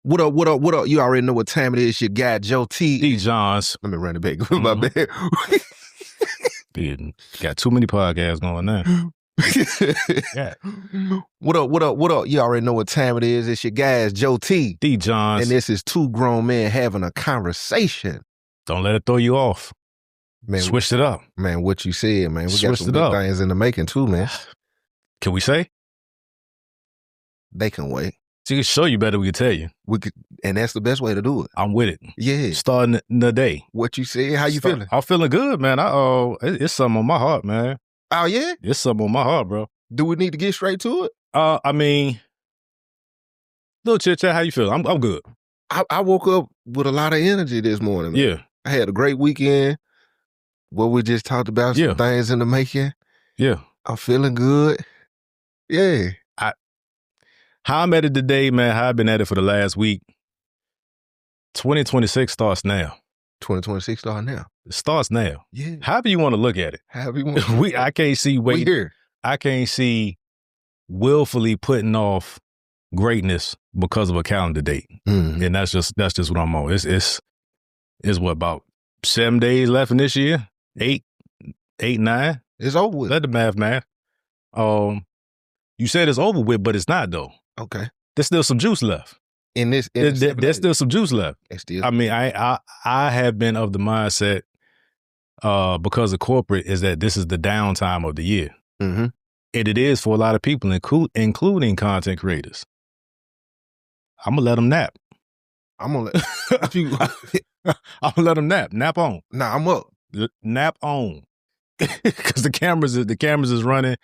What up, what up, what up? You already know what time it is. Your guy, Joe T. D. Johns. Let me run it back. My bad. Dude, got too many podcasts going now. Yeah. What up, what up, what up? You already know what time it is. It's your guys, Joe T. D. Johns. And this is two grown men having a conversation. Don't let it throw you off. Man, switched it up. Man, what you said, man. We got Switched some it big up. things in the making too, man. Can we say? They can wait. So you can show you better, we can tell you. We could, and that's the best way to do it. I'm with it. Yeah. Starting the day. What you said? How you feeling? I'm feeling good, man. It's something on my heart, man. Oh, yeah? It's something on my heart, bro. Do we need to get straight to it? I mean, little chit chat. How you feel? I'm good. I woke up with a lot of energy this morning, man. Yeah. I had a great weekend. What we just talked about, some things in the making. Yeah. I'm feeling good. Yeah. How I'm at it today, man, how I've been at it for the last week. 2026 starts now. 2026 starts now. It starts now. Yeah. However you want to look at it. However you want to I can't see we here. I can't see willfully putting off greatness because of a calendar date. Mm-hmm. And that's just what I'm on. It's what, about 7 days left in this year? 8, 9? It's over with. Let the math. You said it's over with, but it's not though. Okay. There's still some juice left. There's still some juice left. I mean, I have been of the mindset because of corporate is that this is the downtime of the year. Mm-hmm. And it is for a lot of people, including content creators. I'm going to let them nap. I'm going to let them nap. Nap on. Nah, I'm up. Nap on. Because the cameras is running.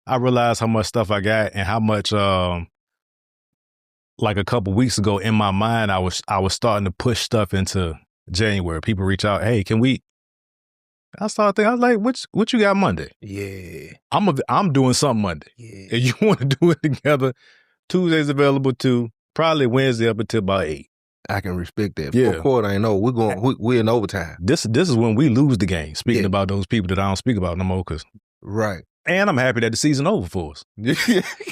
I realized how much stuff I got and how much like a couple weeks ago in my mind, I was starting to push stuff into January. People reach out, hey, can we? I started thinking, I was like, what you got Monday? Yeah. I'm doing something Monday. Yeah. If you want to do it together, Tuesday's available too. Probably Wednesday up until about 8. I can respect that. Yeah. Fourth quarter ain't over. We're in overtime. This is when we lose the game. Speaking about those people that I don't speak about no more, right. And I'm happy that the season over for us.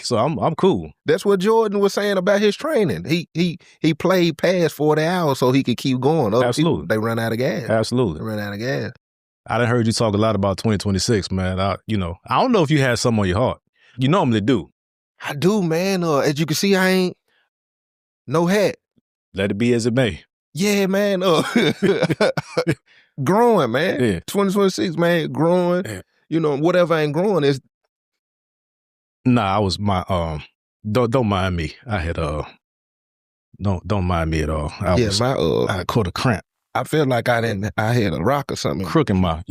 So I'm cool. That's what Jordan was saying about his training. He played past 40 hours so he could keep going. Other Absolutely. People, they run out of gas. Absolutely. They run out of gas. I done heard you talk a lot about 2026, man. I don't know if you had something on your heart. You normally do. I do, man. As you can see, I ain't no hat. Let it be as it may. Yeah, man. Growing, man. Yeah. 2026, man. Growing. Yeah. Whatever ain't growing is. Nah, I was don't mind me. I had don't mind me at all. I caught a cramp. I feel like I had a rock or something. Crook in my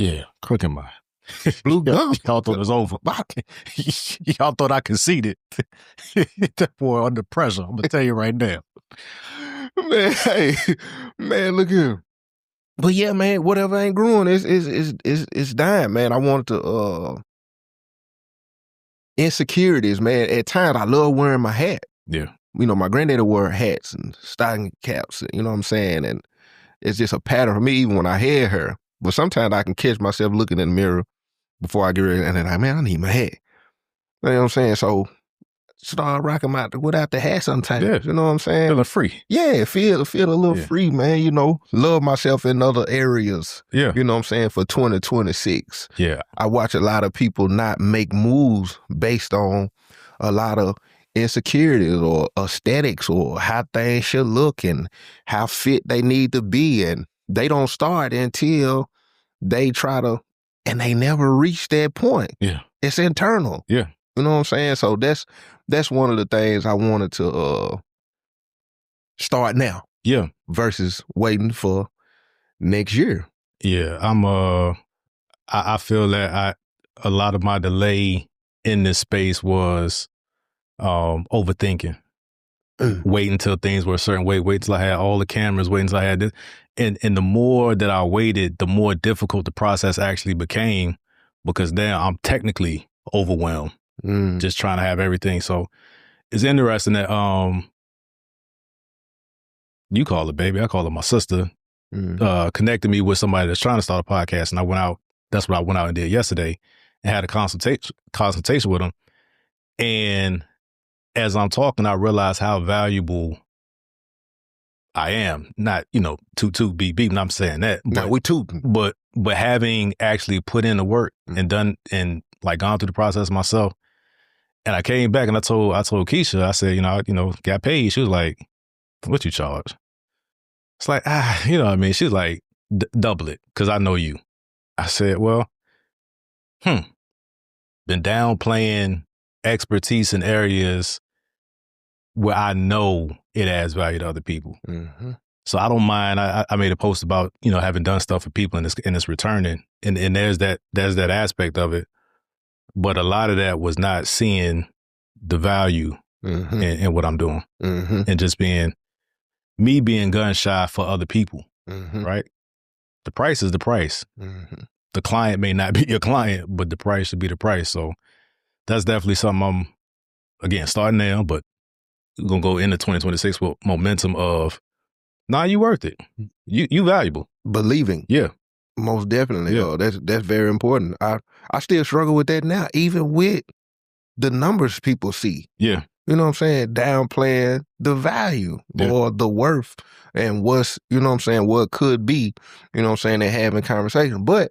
blue gum. Y'all thought it was over. Y'all thought I conceded. That boy under pressure. I'm gonna tell you right now. Man, hey, man, look here. But yeah, man, whatever ain't growing is dying, man. I wanted to Insecurities, man. At times I love wearing my hat. Yeah. My granddaddy wore hats and stocking caps, you know what I'm saying? And it's just a pattern for me even when I had hair. But sometimes I can catch myself looking in the mirror before I get ready and then I need my hat. You know what I'm saying? So start rocking without the hat sometimes. Yeah. You know what I'm saying? Feeling free. Yeah, feel a little free, man. Love myself in other areas. Yeah. You know what I'm saying? For 2026. Yeah. I watch a lot of people not make moves based on a lot of insecurities or aesthetics or how things should look and how fit they need to be. And they don't start until they try to, and they never reach that point. Yeah. It's internal. Yeah. You know what I'm saying? So that's one of the things I wanted to start now. Yeah. Versus waiting for next year. Yeah. I feel that a lot of my delay in this space was overthinking. Wait until things were a certain way, wait till I had all the cameras, wait until I had this. And the more that I waited, the more difficult the process actually became because now I'm technically overwhelmed. Just trying to have everything. So it's interesting that you call it baby, I call it my sister, connected me with somebody that's trying to start a podcast. And I went out, that's what I went out and did yesterday and had a consultation with him. And as I'm talking, I realized how valuable I am not, toot beep beep. I'm saying that. Now we tooting. But having actually put in the work and done and like gone through the process myself, and I came back and I told Keisha, I said, got paid. She was like, "What you charge?" It's like, you know what I mean? She's like, double it because I know you. I said, well, been downplaying expertise in areas where I know it adds value to other people. Mm-hmm. So I don't mind. I made a post about, having done stuff for people and it's returning. And there's that aspect of it. But a lot of that was not seeing the value in what I'm doing and just being gun shy for other people, right? The price is the price. The client may not be your client, but the price should be the price. So that's definitely something I'm, again, starting now, but we're going to go into 2026 with momentum of, you worth it. You valuable. Believing. Yeah. Most definitely. Yeah. That's very important. I still struggle with that now, even with the numbers people see. Yeah. You know what I'm saying? Downplaying the value or the worth and what's, what could be, and having conversation. But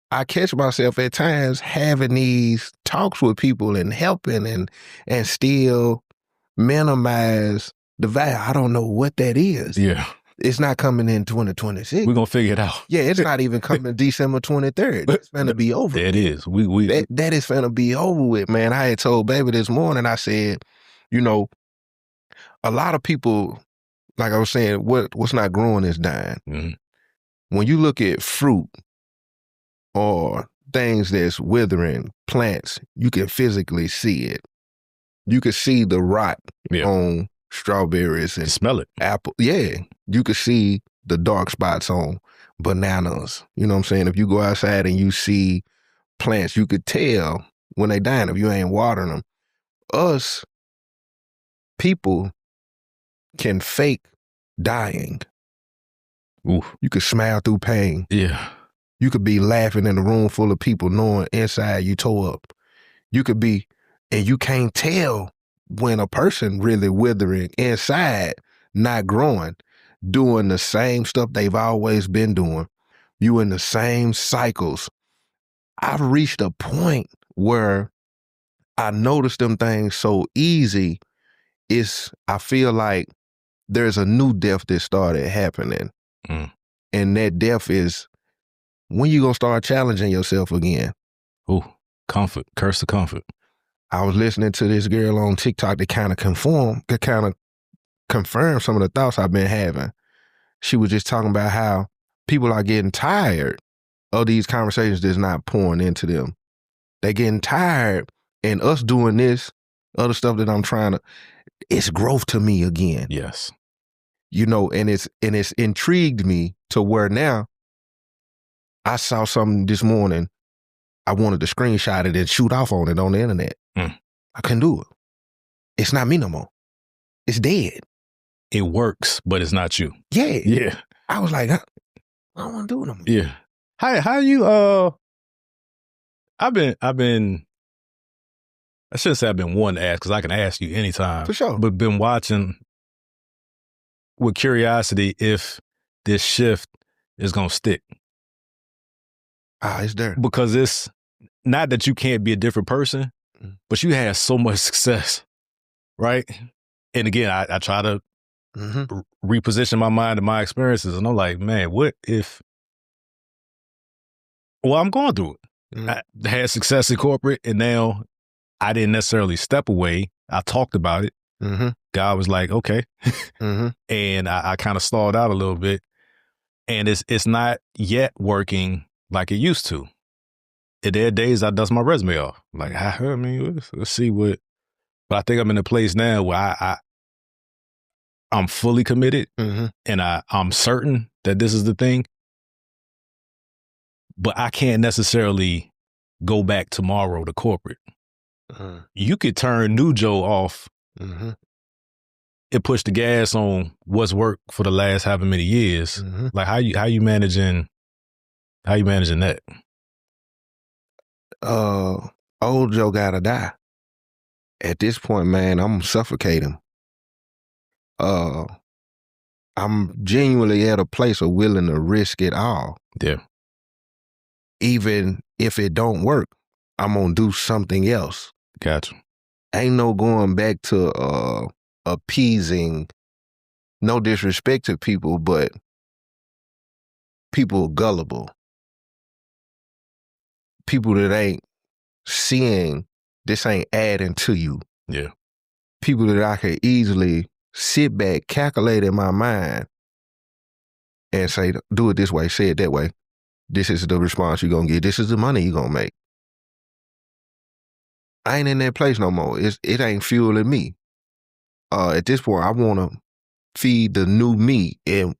I catch myself at times having these talks with people and helping and still minimize the value. I don't know what that is. Yeah. It's not coming in 2026. We're going to figure it out. Yeah, it's not even coming December 23rd. It's finna be over. That is. That is finna be over with, man. I had told baby this morning, I said, a lot of people, like I was saying, what's not growing is dying. Mm-hmm. When you look at fruit or things that's withering, plants, you can physically see it. You can see the rot on strawberries and smell it. Apple. Yeah. You can see the dark spots on bananas. You know what I'm saying? If you go outside and you see plants, you could tell when they dying if you ain't watering them. Us people can fake dying. Oof. You could smile through pain. Yeah. You could be laughing in a room full of people knowing inside you tore up. You could be, and you can't tell when a person really withering inside, not growing, doing the same stuff they've always been doing. You in the same cycles. I've reached a point where I notice them things so easy. I feel like there's a new death that started happening. And that death is, when you gonna start challenging yourself again? Ooh, comfort, curse of comfort. I was listening to this girl on TikTok that kind of confirm some of the thoughts I've been having. She was just talking about how people are getting tired of these conversations that's not pouring into them. They're getting tired, and us doing this other stuff that I'm trying to, it's growth to me again. Yes. And it's intrigued me to where now I saw something this morning. I wanted to screenshot it and shoot off on it on the internet. I couldn't do it. It's not me no more. It's dead. It works, but it's not you. Yeah. Yeah. I was like, I don't want to do it no more. Yeah. How you, I've been, I shouldn't say I've been one to ask because I can ask you anytime. For sure. But been watching with curiosity if this shift is going to stick. It's there. Because it's not that you can't be a different person, but you had so much success, right? And again, I try to reposition my mind and my experiences. And I'm like, man, what if, I'm going through it. I had success in corporate and now I didn't necessarily step away. I talked about it. God was like, okay. And I kind of stalled out a little bit. And it's not yet working like it used to. And there are days I dust my resume off. Like, I mean, let's see what. But I think I'm in a place now where I'm fully committed and I'm certain that this is the thing. But I can't necessarily go back tomorrow to corporate. You could turn New Joe off and push the gas on what's worked for the last however many years. Like how you managing that? Old Joe gotta die. At this point, man, I'm suffocating. I'm genuinely at a place of willing to risk it all. Yeah. Even if it don't work, I'm gonna do something else. Gotcha. Ain't no going back to appeasing. No disrespect to people, but people are gullible. People that ain't seeing this ain't adding to you. Yeah. People that I could easily sit back, calculate in my mind, and say, do it this way, say it that way. This is the response you're going to get. This is the money you're going to make. I ain't in that place no more. It ain't fueling me. At this point, I want to feed the new me in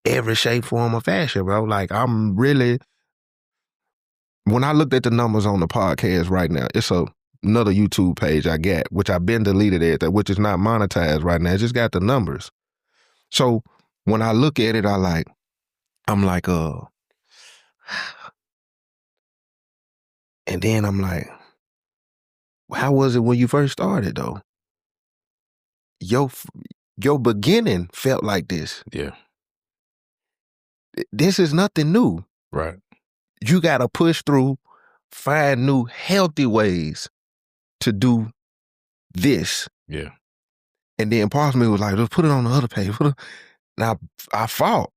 every shape, form, or fashion, bro. Like, I'm really, when I looked at the numbers on the podcast right now, it's another YouTube page I got, which I've been deleted at, which is not monetized right now. It just got the numbers. So when I look at it, I'm like, and then I'm like, how was it when you first started though? Your beginning felt like this. Yeah. This is nothing new. Right. You got to push through, find new healthy ways to do this. Yeah. And then part of me was like, just put it on the other page. Now I fought.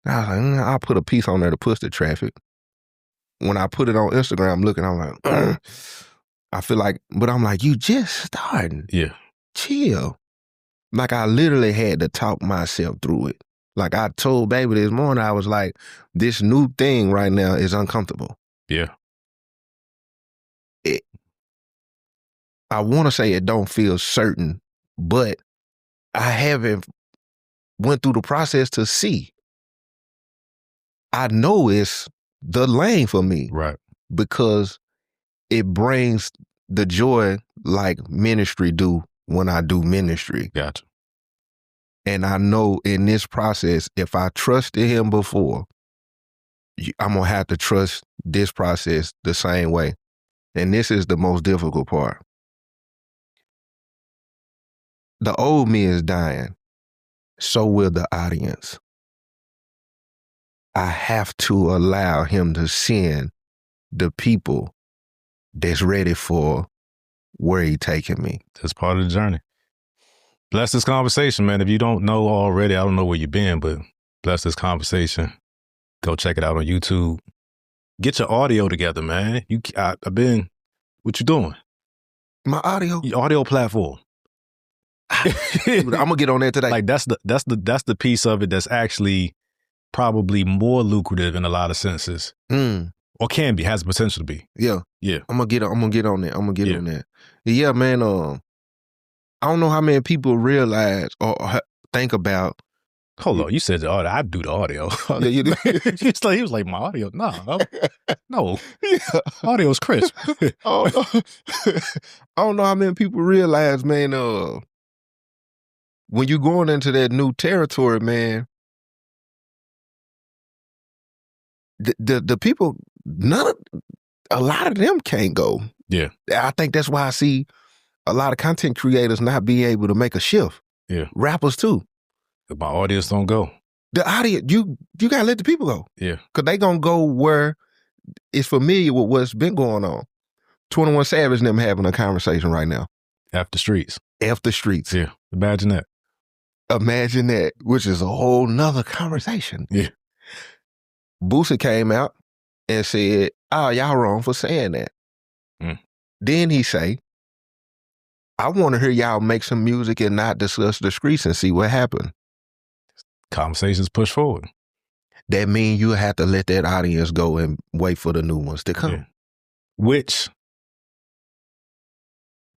I was like, I'll put a piece on there to push the traffic. When I put it on Instagram, I'm looking, I'm like, I feel like, but I'm like, you just starting. Yeah. Chill. Like I literally had to talk myself through it. Like I told baby this morning, I was like, this new thing right now is uncomfortable. Yeah. I want to say it don't feel certain, but I haven't went through the process to see. I know it's the lane for me. Right. Because it brings the joy like ministry do when I do ministry. Gotcha. And I know in this process, if I trusted him before, I'm going to have to trust this process the same way. And this is the most difficult part. The old me is dying. So will the audience. I have to allow him to send the people that's ready for where he taking me. That's part of the journey. Bless this conversation, man. If you don't know already, I don't know where you've been, but bless this conversation. Go check it out on YouTube. Get your audio together, man. What you doing? My audio? Your audio platform. I'm gonna get on there today. Like that's the piece of it that's actually probably more lucrative in a lot of senses. Or can be, has the potential to be. Yeah. Yeah. I'm gonna get on there. On that. Yeah, man. I don't know how many people realize or think about. Hold on, you said the audio. I do the audio. Yeah, you do. He was like, my audio. No. Yeah. Audio's crisp. I don't know how many people realize, man, when you're going into that new territory, man, the people, a lot of them can't go. Yeah. I think that's why I see a lot of content creators not being able to make a shift. Yeah. Rappers too. If my audience don't go. The audience, you gotta let the people go. Yeah. Cause they gonna go where it's familiar with what's been going on. 21 Savage and them having a conversation right now. After streets. After streets. Yeah. Imagine that. Imagine that, which is a whole nother conversation. Yeah. Boosie came out and said, y'all wrong for saying that. Then he say, I want to hear y'all make some music and not discuss the streets and see what happened. Conversations push forward. That means you have to let that audience go and wait for the new ones to come. Yeah. Which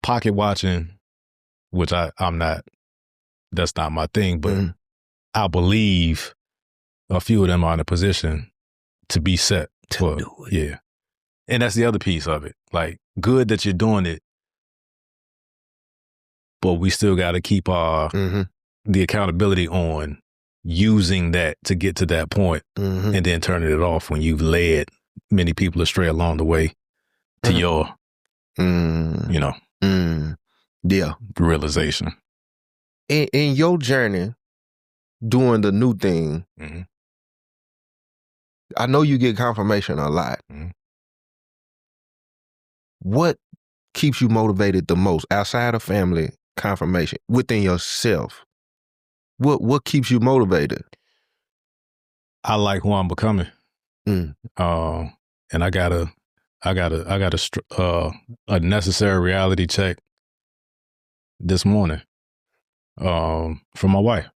pocket watching, which I'm not, that's not my thing, but I believe a few of them are in a position to be set to do it. Yeah. And that's the other piece of it. Like, good that you're doing it, but we still got to keep the accountability on using that to get to that point and then turning it off when you've led many people astray along the way to your, yeah, realization. In your journey, doing the new thing, I know you get confirmation a lot. What keeps you motivated the most outside of family confirmation within yourself? What keeps you motivated? I like who I'm becoming. And I got a necessary reality check this morning from my wife.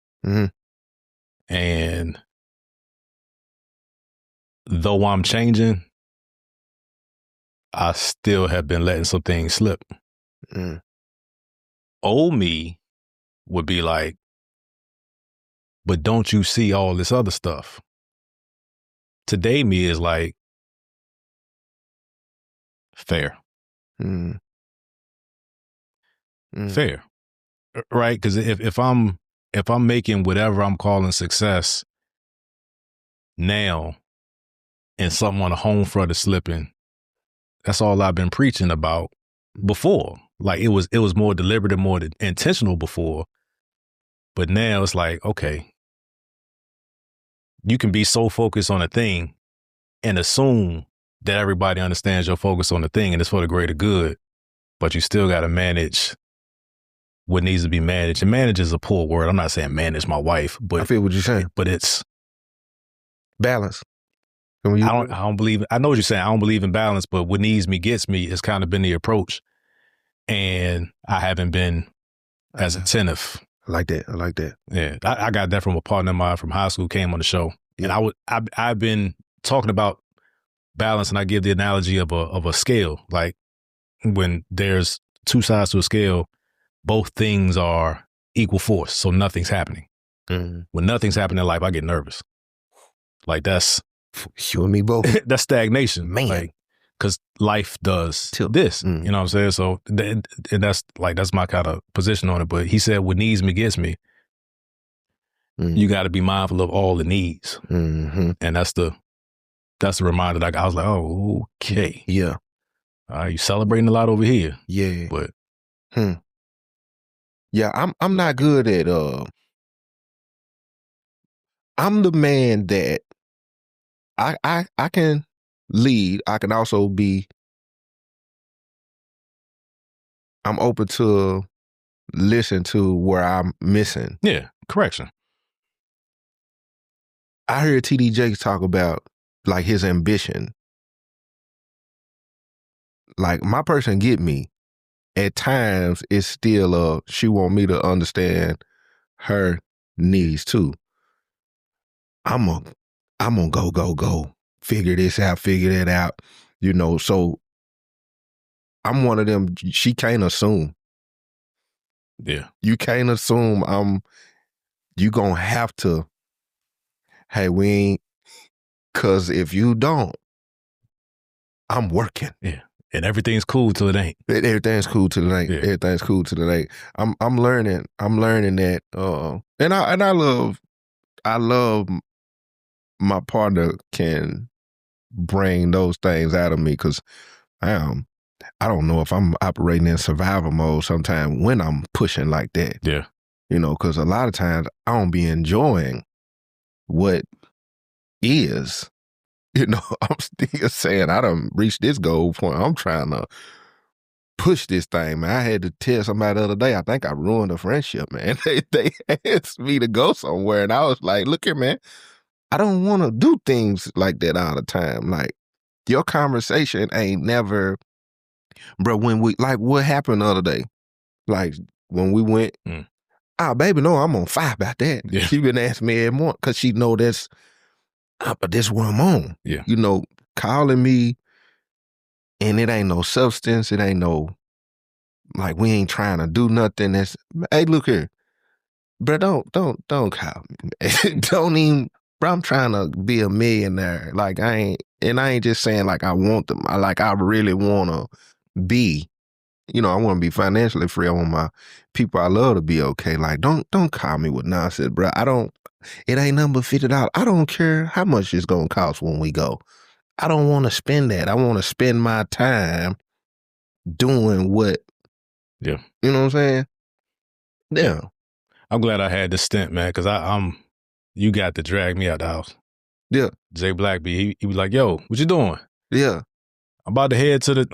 And though I'm changing, I still have been letting some things slip. Old me would be like, but don't you see all this other stuff? Today me is like, fair. Fair. Right? Because if I'm making whatever I'm calling success now and something on the home front is slipping, that's all I've been preaching about before. Like it was more deliberate and more intentional before. But now it's like, okay, you can be so focused on a thing and assume that everybody understands your focus on the thing and it's for the greater good, but you still got to manage what needs to be managed. And manage is a poor word. I'm not saying manage my wife, but I feel what you're saying. But it's balance. I don't believe, I know what you're saying. I don't believe in balance, but what needs me gets me has kind of been the approach. And I haven't been as attentive. I like that. Yeah. I got that from a partner of mine from high school, came on the show. Yeah. And I've been talking about balance, and I give the analogy of a scale. Like when there's two sides to a scale, both things are equal force. So nothing's happening. When nothing's happening in life, I get nervous. Like that's you and me both. That's stagnation, man. Like, because life does this. You know what I'm saying? So and that's my kind of position on it. But he said, what needs me gets me. You got to be mindful of all the needs, and that's the reminder that I was like, oh, okay, yeah. You celebrating a lot over here, yeah. But yeah, I'm not good at I'm the man that I can lead. I can also be, I'm open to listen to where I'm missing. Yeah, correction. I heard TD Jakes talk about like his ambition. Like my person get me. At times it's still she want me to understand her needs too. I'm gonna go. Figure this out, figure that out. You know, so I'm one of them, she can't assume. Yeah. You can't assume you gonna have to, hey, we ain't, cause if you don't, I'm working. Yeah. And everything's cool till it ain't. Everything's cool till it ain't. Yeah. Everything's cool till it ain't. I'm learning that and I love my partner can bring those things out of me, because I don't know if I'm operating in survival mode sometimes when I'm pushing like that. Yeah. You know, because a lot of times I don't be enjoying what is. You know, I'm still saying I done reached this goal point. I'm trying to push this thing, man. I had to tell somebody the other day, I think I ruined a friendship, man. They asked me to go somewhere, and I was like, look here, man, I don't want to do things like that all the time. Like, your conversation ain't never, bro, when we, like what happened the other day, like when we went, baby, no, I'm on fire about that. Yeah. She been asking me every morning, because she know that's what I'm on. Yeah. You know, calling me, and it ain't no substance. It ain't no, like, we ain't trying to do nothing. That's, hey, look here, bro, don't call me. Don't even, bro, I'm trying to be a millionaire. Like, I ain't just saying like I want them. I really want to be, you know, I want to be financially free. I want my people I love to be okay. Like, don't call me with nonsense, bro. It ain't nothing but $50. I don't care how much it's going to cost when we go. I don't want to spend that. I want to spend my time doing what, yeah, you know what I'm saying? Yeah. I'm glad I had this stint, man, because I'm you got to drag me out the house. Yeah. Jay Blackby, he was like, yo, what you doing? Yeah. I'm about to head to the,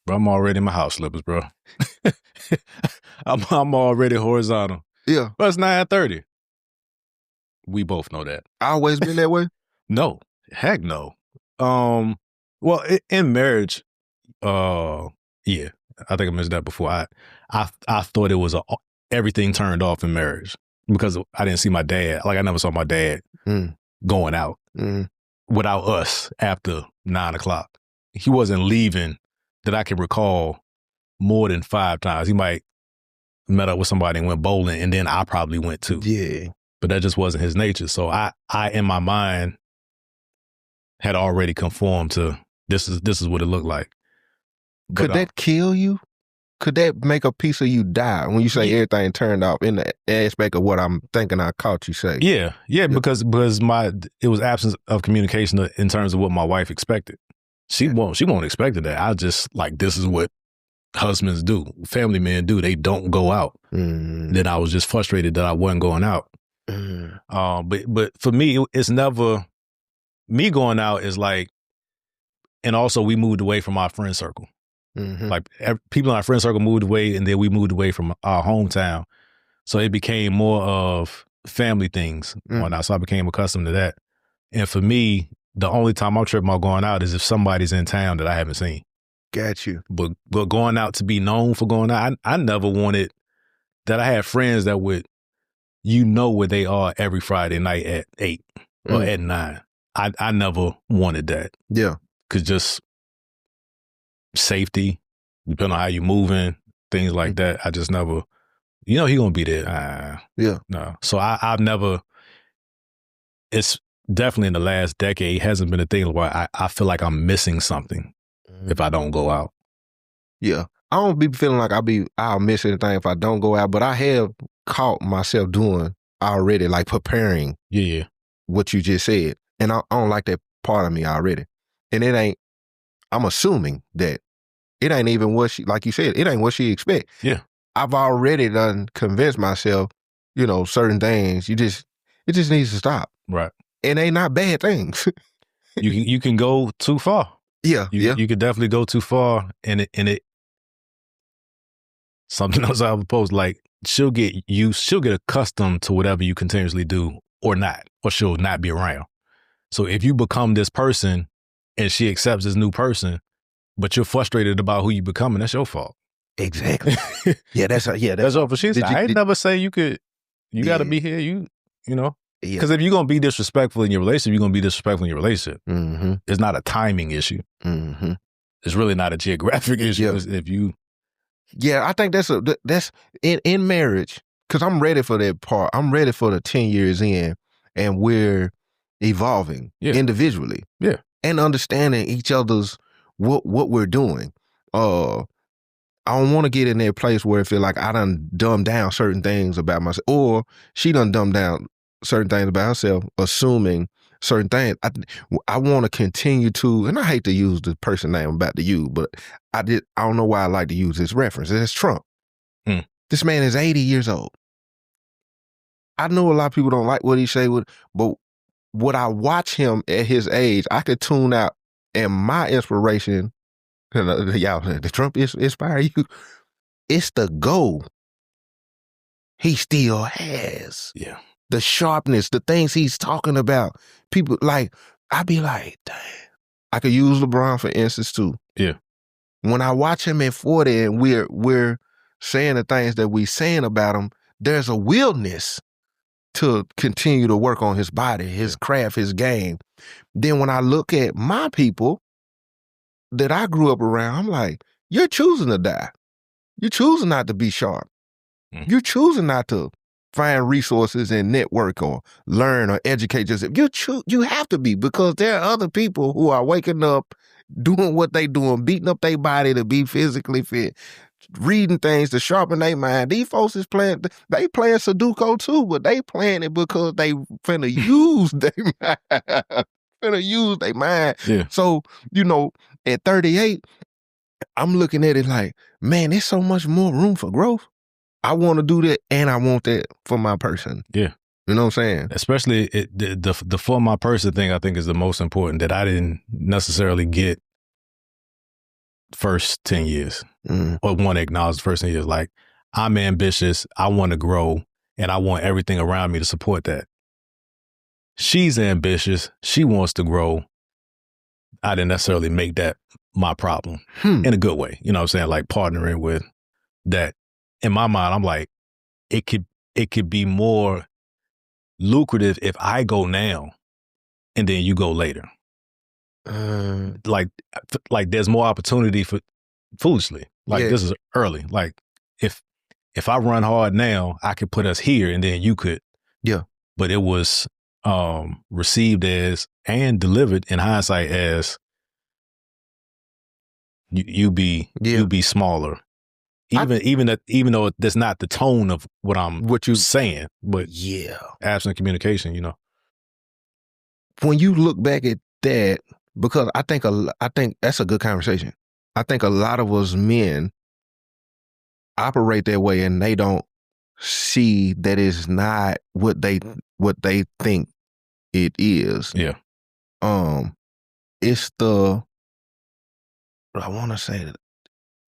bro, I'm already in my house slippers, bro. I'm already horizontal. Yeah. But it's 9:30. We both know that. I always been that way? No. Heck no. Well, in marriage, yeah, I think I mentioned that before. I thought it was everything turned off in marriage because I didn't see my dad. Like I never saw my dad going out without us after 9:00. He wasn't leaving that I can recall more than 5 times. He might met up with somebody and went bowling, and then I probably went too. Yeah. But that just wasn't his nature. So I in my mind had already conformed to this is what it looked like. Could that kill you? Could that make a piece of you die when you say everything turned off in the aspect of what I'm thinking I caught you say? Yeah. Because it was absence of communication in terms of what my wife expected. She won't expect that. I just like, this is what husbands do, family men do. They don't go out. Then I was just frustrated that I wasn't going out. But for me, it's never me going out is like, and also we moved away from our friend circle. Like people in our friend circle moved away, and then we moved away from our hometown. So it became more of family things going out. So I became accustomed to that. And for me, the only time I'm tripping about going out is if somebody's in town that I haven't seen. Got you. But going out to be known for going out, I never wanted that. I had friends that would, where they are every Friday night at 8 or at 9. I never wanted that. Yeah. Cause just safety, depending on how you moving, things like that. I just never, he gonna be there. Yeah. No. So I've never, it's definitely in the last decade, hasn't been a thing where I feel like I'm missing something if I don't go out. Yeah. I don't be feeling like I'll miss anything if I don't go out, but I have caught myself doing already, like preparing what you just said. And I don't like that part of me already. And I'm assuming that it ain't even what she, like you said, it ain't what she expect. Yeah. I've already done convinced myself, certain things, it just needs to stop. Right. And they not bad things. You can go too far. Yeah. You could definitely go too far, and it something else I would post, like she'll get accustomed to whatever you continuously do or not, or she'll not be around. So if you become this person and she accepts this new person, but you're frustrated about who you becoming, that's your fault. Exactly. That's all for she said. I ain't never say you got to be here. You know. Because if you're going to be disrespectful in your relationship, you're going to be disrespectful in your relationship. It's not a timing issue. It's really not a geographic issue. If you... Yeah, I think that's in marriage, because I'm ready for that part. I'm ready for the 10 years in, and we're evolving individually. Yeah. And understanding each other's, what we're doing. I don't want to get in that place where it feel like I done dumbed down certain things about myself, or she done dumbed down certain things about herself, assuming certain things. I want to continue to, and I hate to use the person name I'm about to use, but I don't know why I like to use this reference. It's Trump. This man is 80 years old. I know a lot of people don't like what he say, but what I watch him at his age, I could tune out, and my inspiration, y'all, the Trump inspire you. It's the goal he still has. Yeah. The sharpness, the things he's talking about. People, like, I be like, damn. I could use LeBron for instance too. Yeah. When I watch him at 40 and we're saying the things that we saying about him, there's a willness to continue to work on his body, his craft, his game. Then when I look at my people that I grew up around, I'm like, you're choosing to die. You're choosing not to be sharp. You're choosing not to find resources and network or learn or educate yourself. You have to be, because there are other people who are waking up, doing what they doing, beating up their body to be physically fit, reading things to sharpen their mind. These folks is playing Sudoku too, but they playing it because they finna use their mind. Finna use their mind. Yeah. So, at 38, I'm looking at it like, man, there's so much more room for growth. I want to do that, and I want that for my person. Yeah. You know what I'm saying? Especially the for my person thing, I think is the most important that I didn't necessarily get first 10 years or want to acknowledge the first 10 years. Like, I'm ambitious, I want to grow, and I want everything around me to support that. She's ambitious, she wants to grow. I didn't necessarily make that my problem in a good way. You know what I'm saying? Like partnering with that. In my mind, I'm like, it could be more lucrative if I go now and then you go later. Like there's more opportunity for foolishly. Like this is early. Like if I run hard now, I could put us here and then you could. Yeah. But it was received as and delivered in hindsight as you be smaller. Even though that's not the tone of what you're saying, but absent communication, you know. When you look back at that, because I think that's a good conversation. I think a lot of us men operate that way, and they don't see that it's not what they think it is. Yeah. It's the I want to say that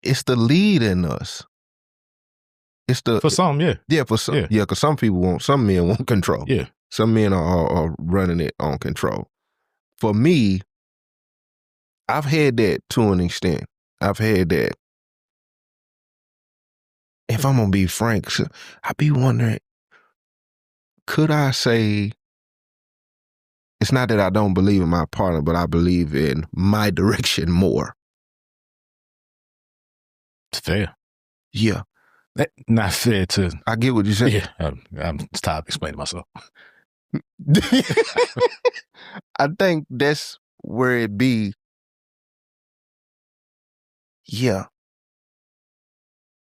it's the lead in us. It's the for some, for some, because some men want control. Yeah. Some men are running it on control. For me, I've had that to an extent. I've had that. If I'm going to be frank, I be wondering, could I say, it's not that I don't believe in my partner, but I believe in my direction more. It's fair. Yeah. Not fair to... I get what you're saying. Yeah, I'm tired of explaining myself. I think that's where it be. Yeah.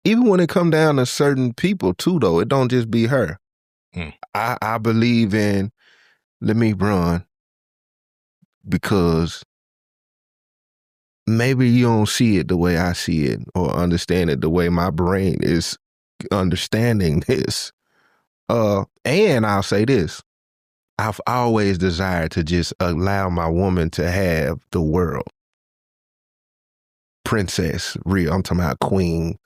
Even when it come down to certain people too, though, it don't just be her. I believe in, let me run, because maybe you don't see it the way I see it or understand it the way my brain is understanding this. And I'll say this. I've always desired to just allow my woman to have the world. Princess, real, I'm talking about queen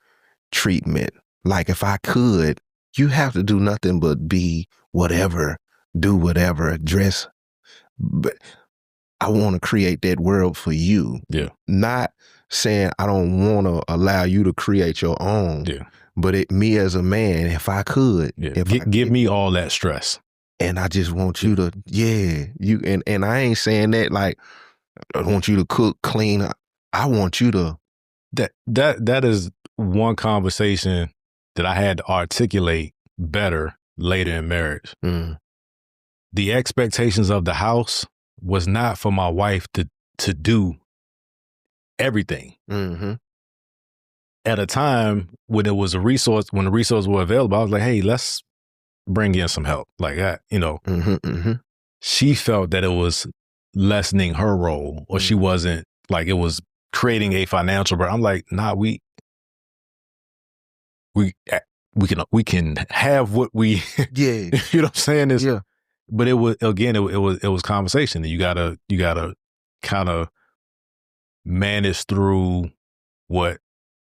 treatment. Like if I could, you have to do nothing but be whatever, do whatever, dress. But I want to create that world for you. Yeah. Not saying I don't want to allow you to create your own. Yeah. But me as a man, if I could, give me all that stress. And I just want you to, you and I ain't saying that like I want you to cook, clean. I want you to. That is one conversation that I had to articulate better later in marriage. The expectations of the house was not for my wife to do everything. At a time when it was a resource, when the resources were available, I was like, hey, let's bring in some help. Like that, you know. She felt that it was lessening her role, or she wasn't, like it was creating a financial burden. I'm like, nah, we can have what we you know what I'm saying? Is but it was, again, it was conversation. You gotta kind of manage through what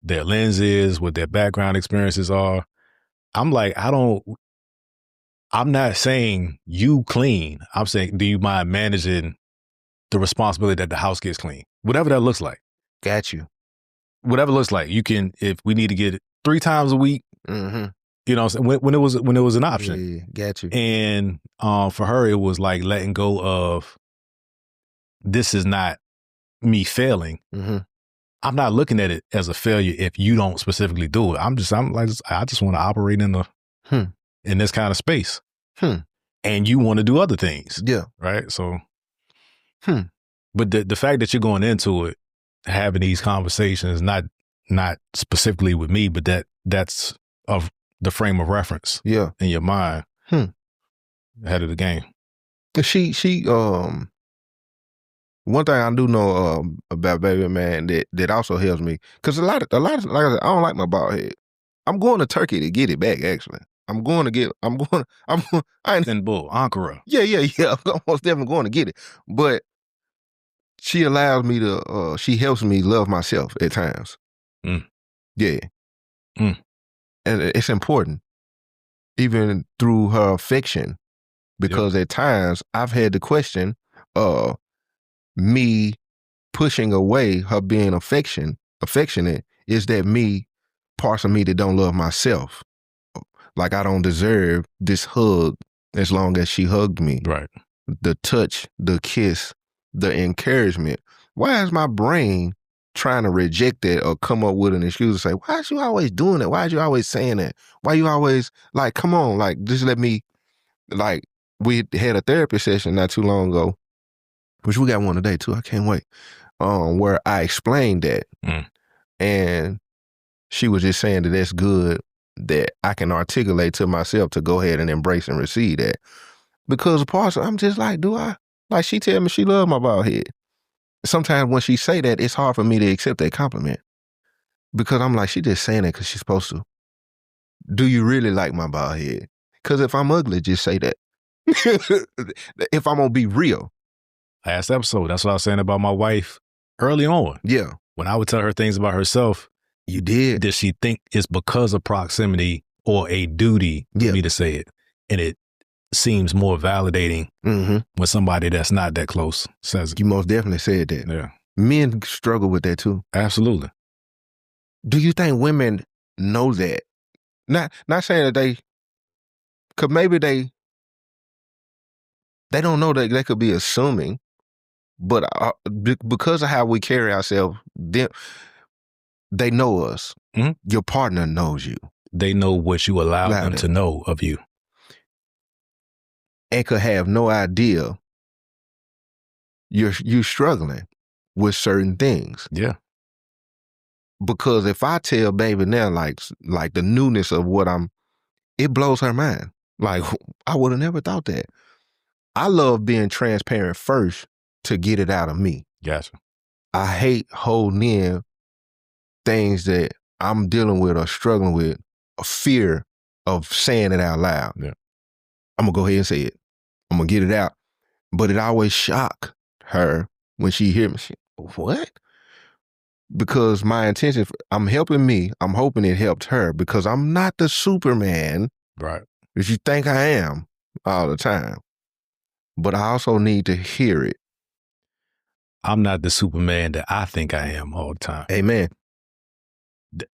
their lens is, what their background experiences are. I'm like, I'm not saying you clean. I'm saying, do you mind managing the responsibility that the house gets clean? Whatever that looks like. Got you. Whatever it looks like. You can, if we need to get it 3 times a week, you know, when it was an option. Got you. And for her, it was like letting go of, this is not me failing. I'm not looking at it as a failure if you don't specifically do it. I just want to operate in in this kind of space. And you want to do other things. Yeah. Right. So, but the fact that you're going into it, having these conversations, not specifically with me, but that's of the frame of reference. Yeah. In your mind. Ahead of the game. She one thing I do know about baby man that also helps me, because a lot of like I said, I don't like my bald head. I'm going to Turkey to get it back. Actually, I ain't, Istanbul, Ankara. yeah. I'm most definitely going to get it. But she allows me to. She helps me love myself at times. Yeah, and it's important, even through her affection, because at times I've had to question, me pushing away her being affectionate. Is that me, parts of me that don't love myself? Like I don't deserve this hug as long as she hugged me. Right. The touch, the kiss, the encouragement. Why is my brain trying to reject that or come up with an excuse to say, why is you always doing that? Why is you always saying that? Why you always like, come on, like just let me, like we had a therapy session not too long ago, which we got one today too. I can't wait. Where I explained that. And she was just saying that that's good that I can articulate to myself to go ahead and embrace and receive that. Because parts I'm just like, do I? Like she tell me she love my bald head. Sometimes when she say that, it's hard for me to accept that compliment. Because I'm like, she just saying that because she's supposed to. Do you really like my bald head? Because if I'm ugly, just say that. If I'm going to be real. Last episode, that's what I was saying about my wife early on. Yeah. When I would tell her things about herself. You did? Did she think it's because of proximity or a duty for me to say it? And it seems more validating when somebody that's not that close says it. You most definitely said that. Yeah. Men struggle with that too. Absolutely. Do you think women know that? Not saying that they, because maybe they don't know that they could be assuming, but because of how we carry ourselves, they know us. Your partner knows you. They know what you allow them to know of you. And could have no idea you're struggling with certain things. Yeah. Because if I tell baby now, like the newness of what it blows her mind. Like, I would have never thought that. I love being transparent first to get it out of me. Gotcha. I hate holding in things that I'm dealing with or struggling with, a fear of saying it out loud. Yeah. I'm going to go ahead and say it. I'm going to get it out. But it always shocked her when she hear me. What? Because my intention, I'm helping me. I'm hoping it helped her because I'm not the Superman. Right. That you think I am all the time. But I also need to hear it. I'm not the Superman that I think I am all the time. Amen.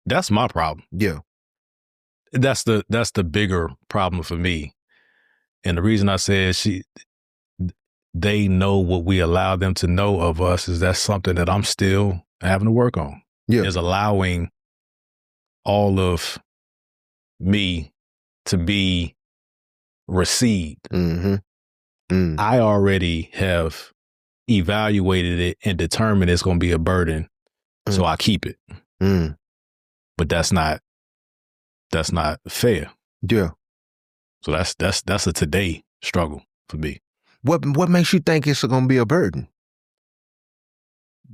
That's my problem. Yeah. That's the bigger problem for me. And the reason I said they know what we allow them to know of us is that's something that I'm still having to work on. Yeah. Is allowing all of me to be received. I already have evaluated it and determined it's going to be a burden. So I keep it. But that's not fair. Yeah. So that's a today struggle for me. What makes you think it's going to be a burden?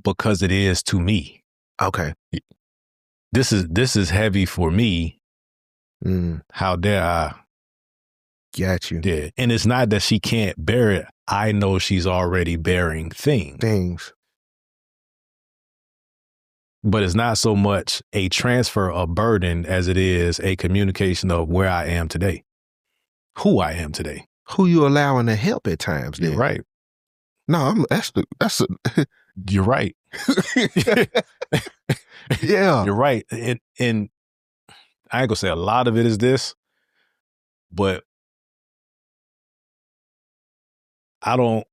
Because it is to me. Okay. This is heavy for me. How dare I? Got you. Yeah. And it's not that she can't bear it. I know she's already bearing things. But it's not so much a transfer of burden as it is a communication of where I am today. Who I am today. Who you allowing to help at times, then. You're right. No, You're right. Yeah. You're right. And I ain't gonna say a lot of it is this, but I don't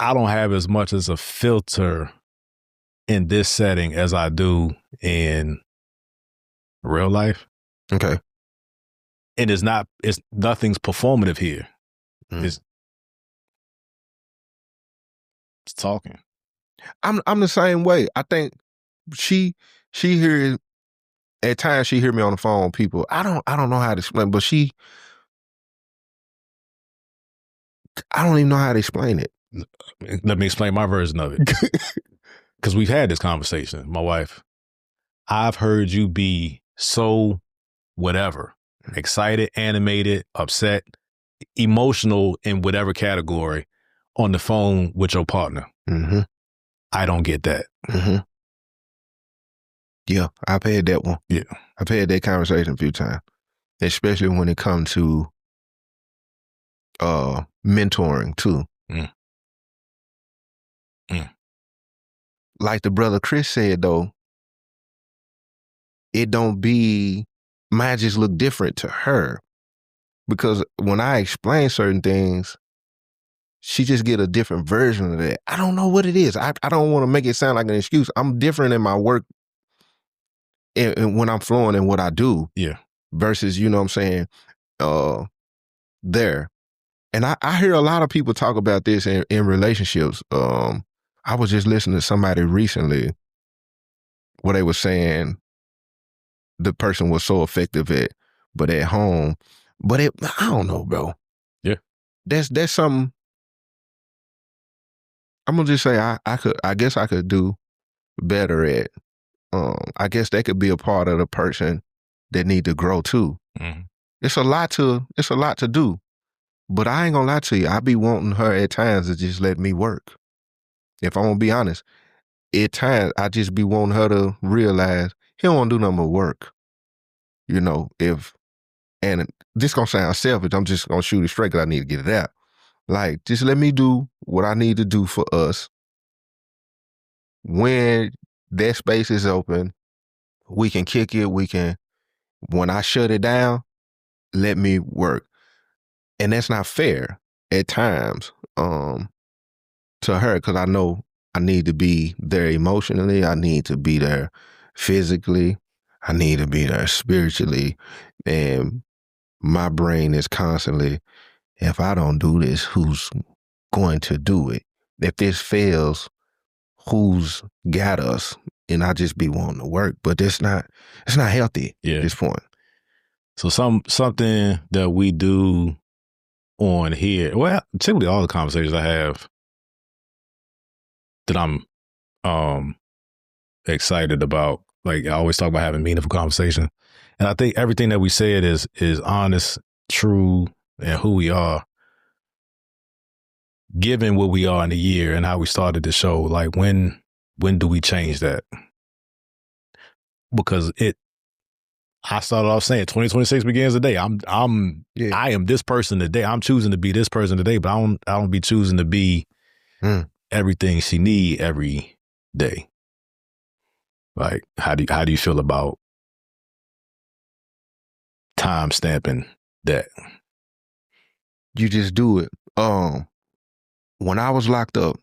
have as much as a filter in this setting as I do in real life. Okay. And it's nothing's performative here. It's talking. I'm the same way. I think she hears, at times she hear me on the phone, people. I don't know how to explain, but I don't even know how to explain it. Let me explain my version of it. Because we've had this conversation, my wife. I've heard you be so whatever, excited, animated, upset, emotional in whatever category on the phone with your partner. Mm-hmm. I don't get that. Mm-hmm. Yeah, I've had that one. Yeah. I've had that conversation a few times, especially when it comes to mentoring too. Mm. Mm. Like the brother Chris said though, it don't be, might just look different to her. Because when I explain certain things, she just get a different version of that. I don't know what it is. I don't want to make it sound like an excuse. I'm different in my work and when I'm flowing in what I do. Yeah. Versus, you know what I'm saying, there. And I hear a lot of people talk about this in relationships. I was just listening to somebody recently where they were saying the person was so effective but at home. But I don't know, bro. Yeah. That's something. I'm gonna just say I guess I could do better at. I guess that could be a part of the person that need to grow too. Mm-hmm. It's a lot to do. But I ain't gonna lie to you, I be wanting her at times to just let me work. If I'm gonna be honest, at times I just be wanting her to realize he don't wanna do nothing but work. You know, and this gonna sound selfish, I'm just gonna shoot it straight because I need to get it out. Like, just let me do what I need to do for us. When that space is open, we can kick it, when I shut it down, let me work. And that's not fair at times to her because I know I need to be there emotionally. I need to be there physically. I need to be there spiritually. And my brain is constantly, if I don't do this, who's going to do it? If this fails, who's got us? And I just be wanting to work, but it's not healthy at this point. So something that we do on here, well, typically all the conversations I have that I'm excited about, like I always talk about having meaningful conversation. And I think everything that we said is honest, true, and who we are, given what we are in the year and how we started the show. Like when do we change that? Because I started off saying 2026 begins today. I am this person today. I'm choosing to be this person today, but I don't be choosing to be everything she need every day. Like, how do you feel about time stamping that? You just do it. When I was locked up,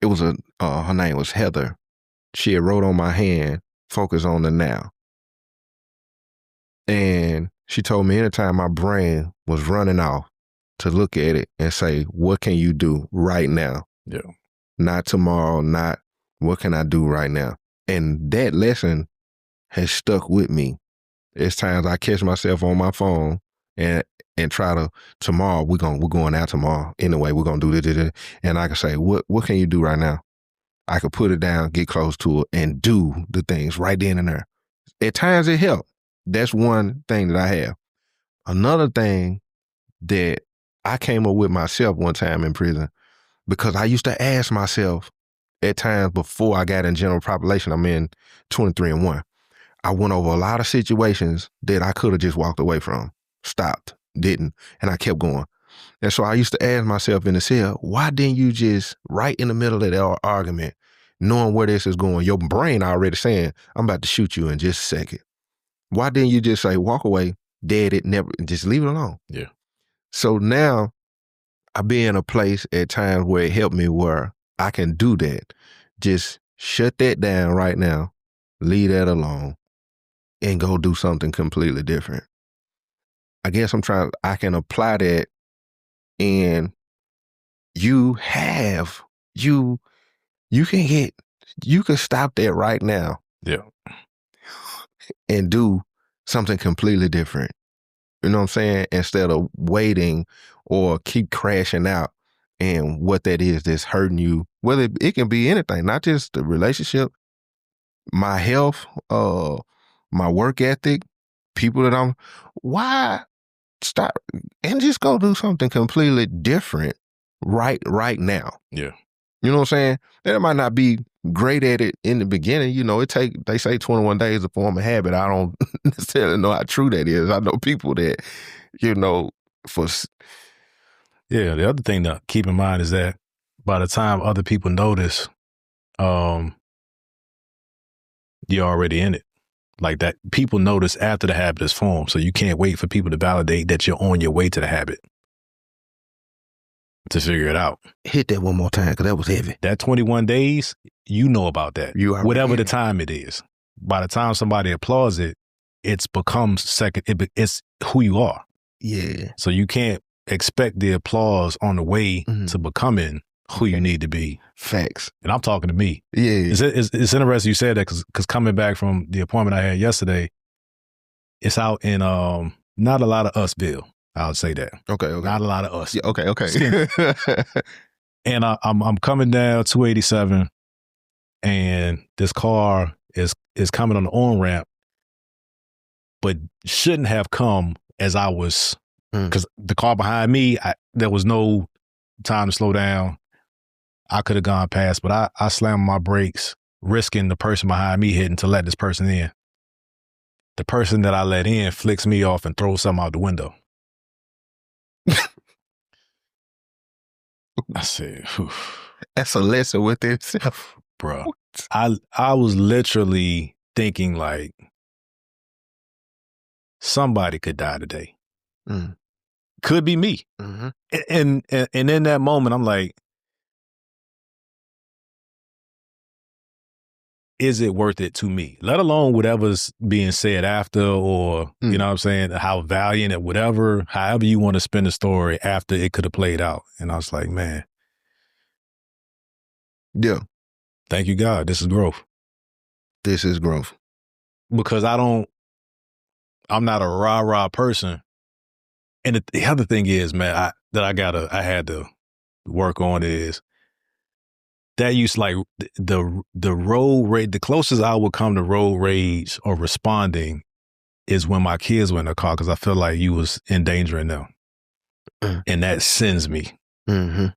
it was her name was Heather. She had wrote on my hand, focus on the now. And she told me anytime my brain was running off to look at it and say, what can you do right now? Yeah. Not tomorrow, not what can I do right now? And that lesson has stuck with me. It's times I catch myself on my phone and try to, tomorrow, we're going out tomorrow. Anyway, we're going to do this. And I can say, what can you do right now? I could put it down, get close to it, and do the things right then and there. At times it helped. That's one thing that I have. Another thing that I came up with myself one time in prison, because I used to ask myself at times before I got in general population, I'm in 23 and 1. I went over a lot of situations that I could have just walked away from, stopped, didn't, and I kept going. And so I used to ask myself in the cell, why didn't you just, right in the middle of that argument, knowing where this is going, your brain already saying, I'm about to shoot you in just a second. Why didn't you just say, walk away, dead it, never, just leave it alone? Yeah. So now I be in a place at times where it helped me where I can do that. Just shut that down right now, leave that alone, and go do something completely different. I guess I can apply that, and you can stop that right now. Yeah. And do something completely different. You know what I'm saying? Instead of waiting or keep crashing out and what that is that's hurting you, whether it can be anything, not just the relationship. my health, my work ethic, people that why stop and just go do something completely different right now. Yeah. You know what I'm saying? They might not be great at it in the beginning. You know, they say 21 days to form a habit. I don't necessarily know how true that is. I know people that, you know, Yeah, the other thing to keep in mind is that by the time other people notice, you're already in it. Like that, people notice after the habit is formed. So you can't wait for people to validate that you're on your way to the habit to figure it out. Hit that one more time, because that was heavy. That 21 days, you know about that. Whatever the time it is. By the time somebody applauds it, it's become second. It's who you are. Yeah. So you can't expect the applause on the way to becoming who you need to be. Facts. And I'm talking to me. Yeah. It's interesting you said that because coming back from the appointment I had yesterday, it's out in not a lot of Usville. I would say that. Okay. Not a lot of us. Yeah, okay. And I'm coming down 287, and this car is coming on the on-ramp, but shouldn't have come as I was, because the car behind me, there was no time to slow down. I could have gone past, but I slammed my brakes, risking the person behind me hitting to let this person in. The person that I let in flicks me off and throws something out the window. I said, whew. That's a lesson within itself. Bro, I was literally thinking like, somebody could die today. Could be me. Mm-hmm. And in that moment, I'm like, is it worth it to me? Let alone whatever's being said after, or, you know what I'm saying, how valiant or whatever, however you want to spin the story after it could have played out. And I was like, man. Yeah. Thank you, God. This is growth. This is growth. Because I'm not a rah-rah person. And the other thing is, man, I had to work on is that used like the road rage. The closest I would come to road rage or responding is when my kids were in the car, because I feel like you was endangering them, and that sends me. Don't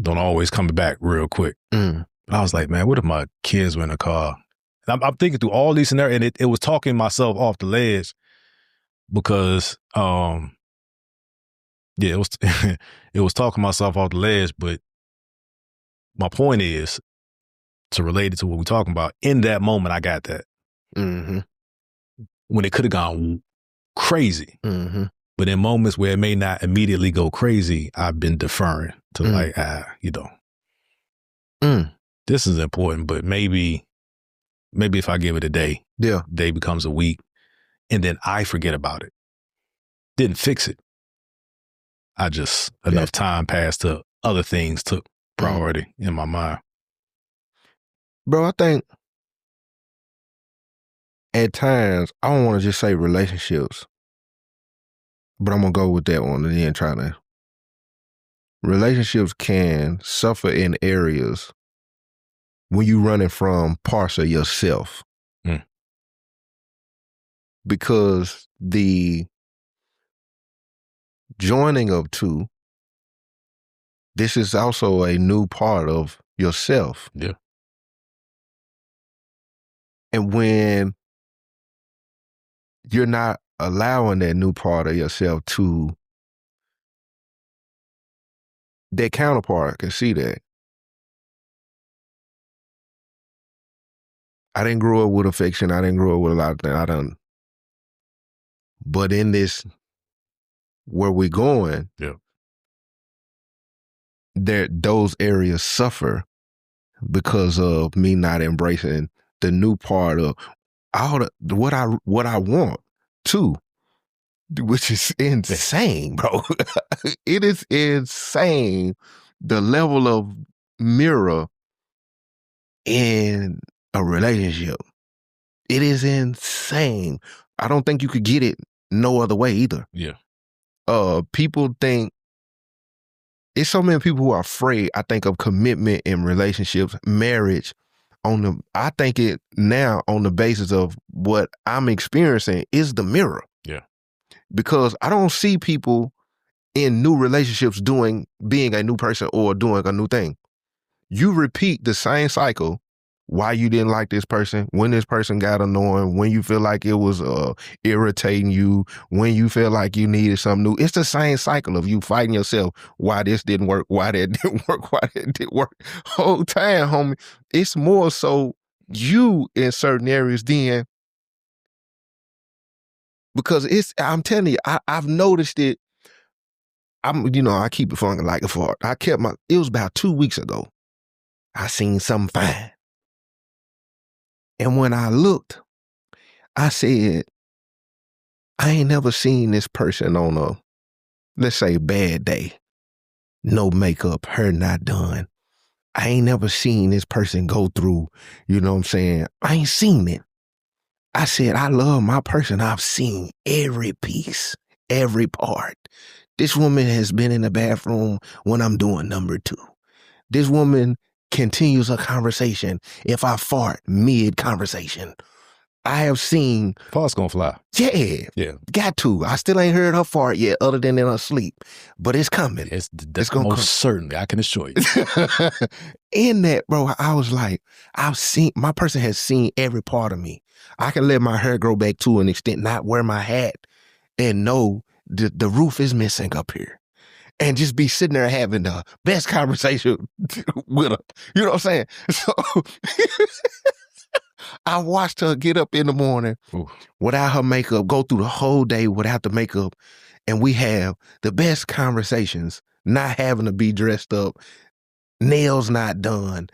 always come back real quick. But I was like, man, what if my kids were in the car? And I'm thinking through all these scenarios, and it was talking myself off the ledge because, yeah, it was talking myself off the ledge. But my point is to relate it to what we're talking about. In that moment, I got that. When it could have gone crazy. But in moments where it may not immediately go crazy, I've been deferring to like, you know, this is important, but maybe if I give it a day, day becomes a week, and then I forget about it. Didn't fix it. I just, enough time passed to other things took priority in my mind. Bro, I think at times, I don't want to just say relationships, but I'm going to go with that one and then try to. Relationships can suffer in areas when you're running from parts of yourself. Because the joining of two, this is also a new part of yourself. Yeah. And when you're not allowing that new part of yourself to, that counterpart can see that. I didn't grow up with affection. I didn't grow up with a lot of things. But in this, where we're going, those areas suffer because of me not embracing the new part of all what I want too, which is insane, bro. It is insane, the level of mirror in a relationship. It is insane. I don't think you could get it no other way either. Yeah. People think, it's so many people who are afraid, I think, of commitment in relationships, marriage, I think it now on the basis of what I'm experiencing is the mirror. Yeah. Because I don't see people in new relationships being a new person or doing a new thing. You repeat the same cycle. Why you didn't like this person, when this person got annoying, when you feel like it was irritating you, when you feel like you needed something new. It's the same cycle of you fighting yourself. Why this didn't work, why that didn't work, why that didn't work. Whole time, homie. It's more so you in certain areas then, because I'm telling you, I've noticed it. I keep it funky like a fart. It was about 2 weeks ago. I seen something fine. And when I looked, I said, I ain't never seen this person on a, let's say, bad day. No makeup, hair not done. I ain't never seen this person go through, you know what I'm saying? I ain't seen it. I said, I love my person. I've seen every piece, every part. This woman has been in the bathroom when I'm doing number 2. This woman continues a conversation if I fart mid-conversation. I have seen... Fart's gonna fly. Yeah. Got to. I still ain't heard her fart yet other than in her sleep. But it's coming. It's gonna most certainly, I can assure you. In that, bro, I was like, my person has seen every part of me. I can let my hair grow back to an extent, not wear my hat, and know the roof is missing up here. And just be sitting there having the best conversation with her. You know what I'm saying? So I watched her get up in the morning without her makeup, go through the whole day without the makeup, and we have the best conversations, not having to be dressed up, nails not done.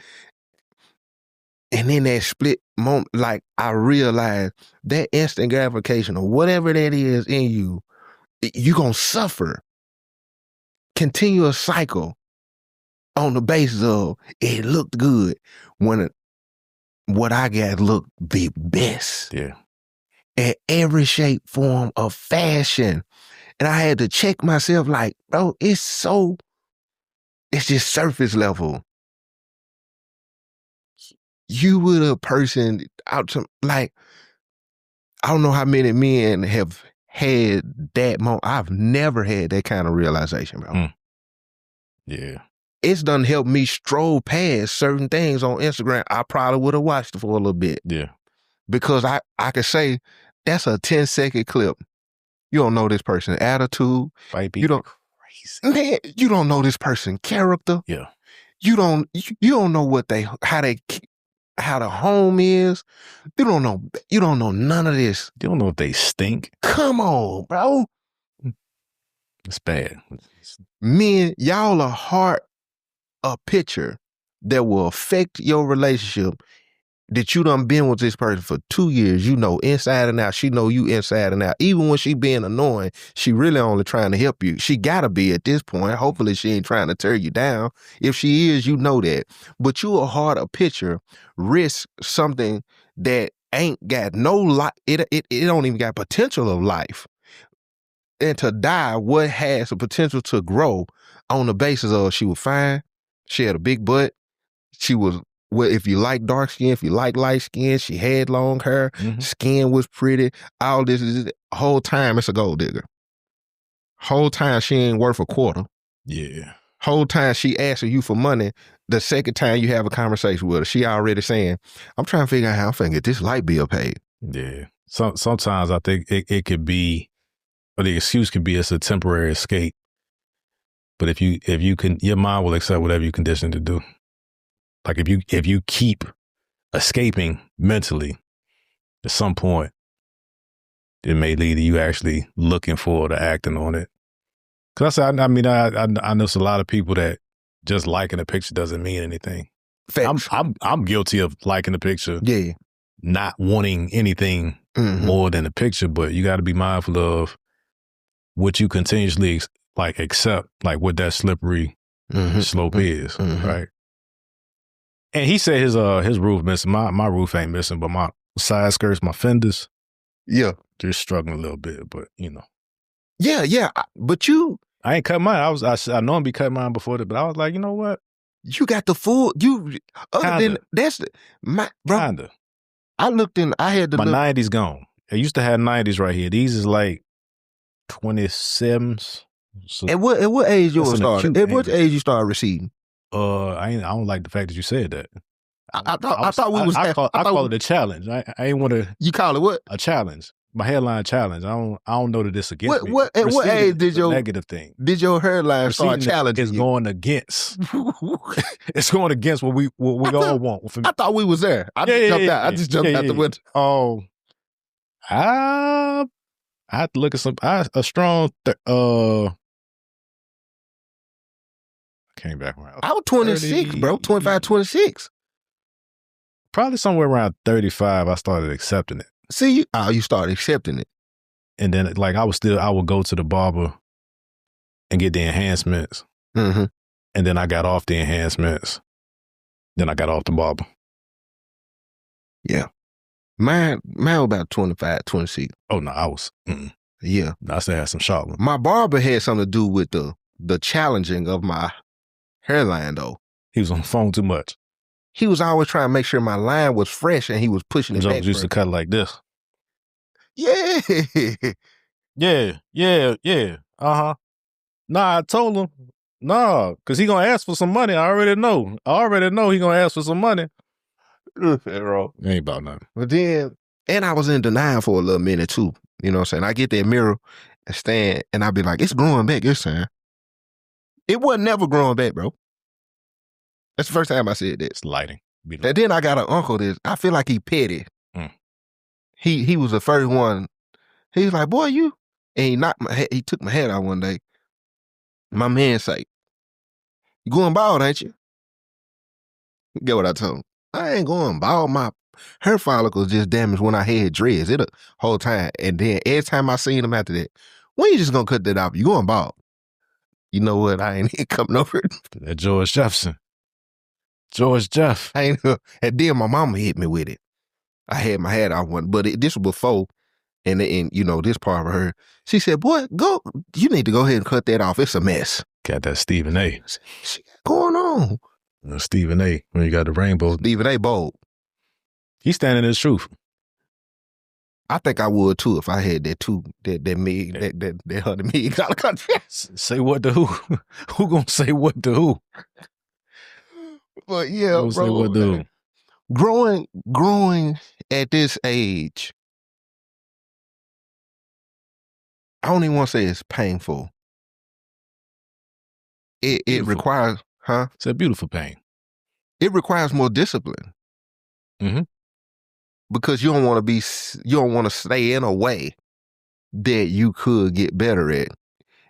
And in that split moment, like, I realized that instant gratification or whatever that is in you, you're going to suffer. Continuous cycle on the basis of it looked good when what I got looked the best. Yeah. In every shape, form of fashion. And I had to check myself like, bro, it's just surface level. You were the person out to, like, I don't know how many men have had that moment. I've never had that kind of realization, bro. Yeah. It's done helped me stroll past certain things on Instagram. I probably would have watched it for a little bit. Yeah. Because I could say, that's a 10-second clip. You don't know this person's attitude. You don't crazy. Man, you don't know this person's character. Yeah. You don't know how the home is. You don't know none of this. You don't know if they stink. Come on, bro. It's bad. Men, y'all are heart a picture that will affect your relationship that you done been with this person for 2 years. You know inside and out. She know you inside and out. Even when she being annoying, she really only trying to help you. She gotta be at this point. Hopefully she ain't trying to tear you down. If she is, you know that. But you a hard a picture risk something that ain't got no life. It don't even got potential of life. And to die, what has the potential to grow on the basis of she was fine, she had a big butt, she was, well, if you like dark skin, if you like light skin, she had long hair, skin was pretty, all this whole time it's a gold digger. Whole time she ain't worth a quarter. Yeah. Whole time she asking you for money. The second time you have a conversation with her, she already saying, I'm trying to figure out how I'm finna get this light bill paid. Yeah. Sometimes I think it could be, or the excuse could be it's a temporary escape. But if you can, your mind will accept whatever you condition it to do. Like if you keep escaping mentally, at some point, it may lead to you actually looking for it or acting on it. Because I know a lot of people that just liking a picture doesn't mean anything. Facts. I'm guilty of liking a picture, not wanting anything more than a picture. But you got to be mindful of what you continuously accept, like what that slippery slope is, right? And he said his roof missing. My roof ain't missing, but my side skirts, my fenders, they're struggling a little bit. But But I ain't cut mine. I know I'd be cutting mine before that, but I was like, you know what? You got the full, Kinda. bro. Kinda. I looked in, I had to My look. 90s gone. I used to have 90s right here. These is like 27s. So At what age you that's an started? acute At what angle. age you started receiving? I don't like the fact that you said that. I thought we was. I call it a challenge. I ain't want to. You call it what? A challenge. My hairline challenge. I don't know that this against me. At what age did your negative thing? Did your hairline start challenging It's you? going against. It's going against what we all want. I thought we was there. I just jumped out. I just jumped out the window. Oh, I have to look at some. A strong. Came back around. I was 26, bro. 25, 26. Probably somewhere around 35. I started accepting it. See, you started accepting it. And then, like, I would go to the barber and get the enhancements. Mm-hmm. And then I got off the enhancements. Then I got off the barber. Yeah. Mine was about 25, 26. Oh, no, I was. Yeah. I still had some sharp ones. My barber had something to do with the challenging of my hairline, though. He was on the phone too much. He was always trying to make sure my line was fresh, and he was pushing it back. Jones used to cut like this. Yeah. Yeah. Uh-huh. Nah, I told him. Nah, because he going to ask for some money. I already know he going to ask for some money. Bro. Ain't about nothing. But then, and I was in denial for a little minute, too. You know what I'm saying? I get that mirror and stand, and I be like, it's growing back this time. It wasn't never growing back, bro. That's the first time I said that. It's lighting. And then I got an uncle that I feel like he petty. He was the first one. He was like, boy, you. And he took my head out one day. My man say, you going bald, ain't you? Get what I told him? I ain't going bald. My hair follicles just damaged when I had dreads. It a whole time. And then every time I seen him after that, when you just gonna cut that off? You going bald? You know what? I ain't coming over it. That George Jefferson. George Jeff. And then my mama hit me with it. I had my hat out one, but this was before, and you know, this part of her, she said, boy, you need to go ahead and cut that off. It's a mess. Got that Stephen A. She got going on. Stephen A. When you got the rainbow. Stephen A. bold. He's standing his truth. I think I would too if I had that too. That $100 million contract. Say what to who? Who gonna say what to who? But yeah, bro. Say what to who? Growing at this age, I don't even want to say it's painful. It requires, It's a beautiful pain. It requires more discipline. Mm-hmm. Because you don't want to stay in a way that you could get better at.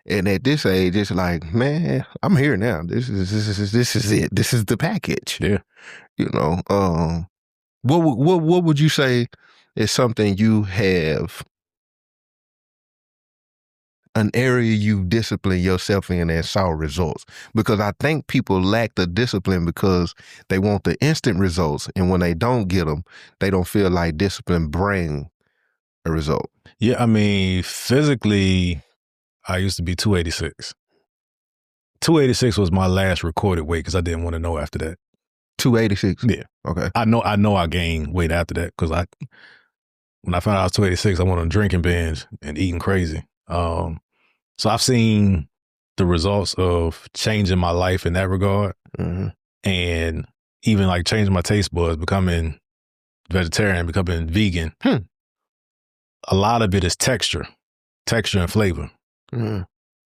And at this age, it's like, man, I'm here now. This is it. This is the package. Yeah. You know, what would you say is something you have, an area you discipline yourself in and saw results? Because I think people lack the discipline because they want the instant results. And when they don't get them, they don't feel like discipline bring a result. Yeah, I mean, physically, I used to be 286. 286 was my last recorded weight because I didn't want to know after that. 286? Yeah. Okay. I know I gained weight after that because when I found out I was 286, I went on a drinking binge and eating crazy. So I've seen the results of changing my life in that regard. Mm-hmm. And even like changing my taste buds, becoming vegetarian, becoming vegan. A lot of it is texture and flavor. Mm-hmm.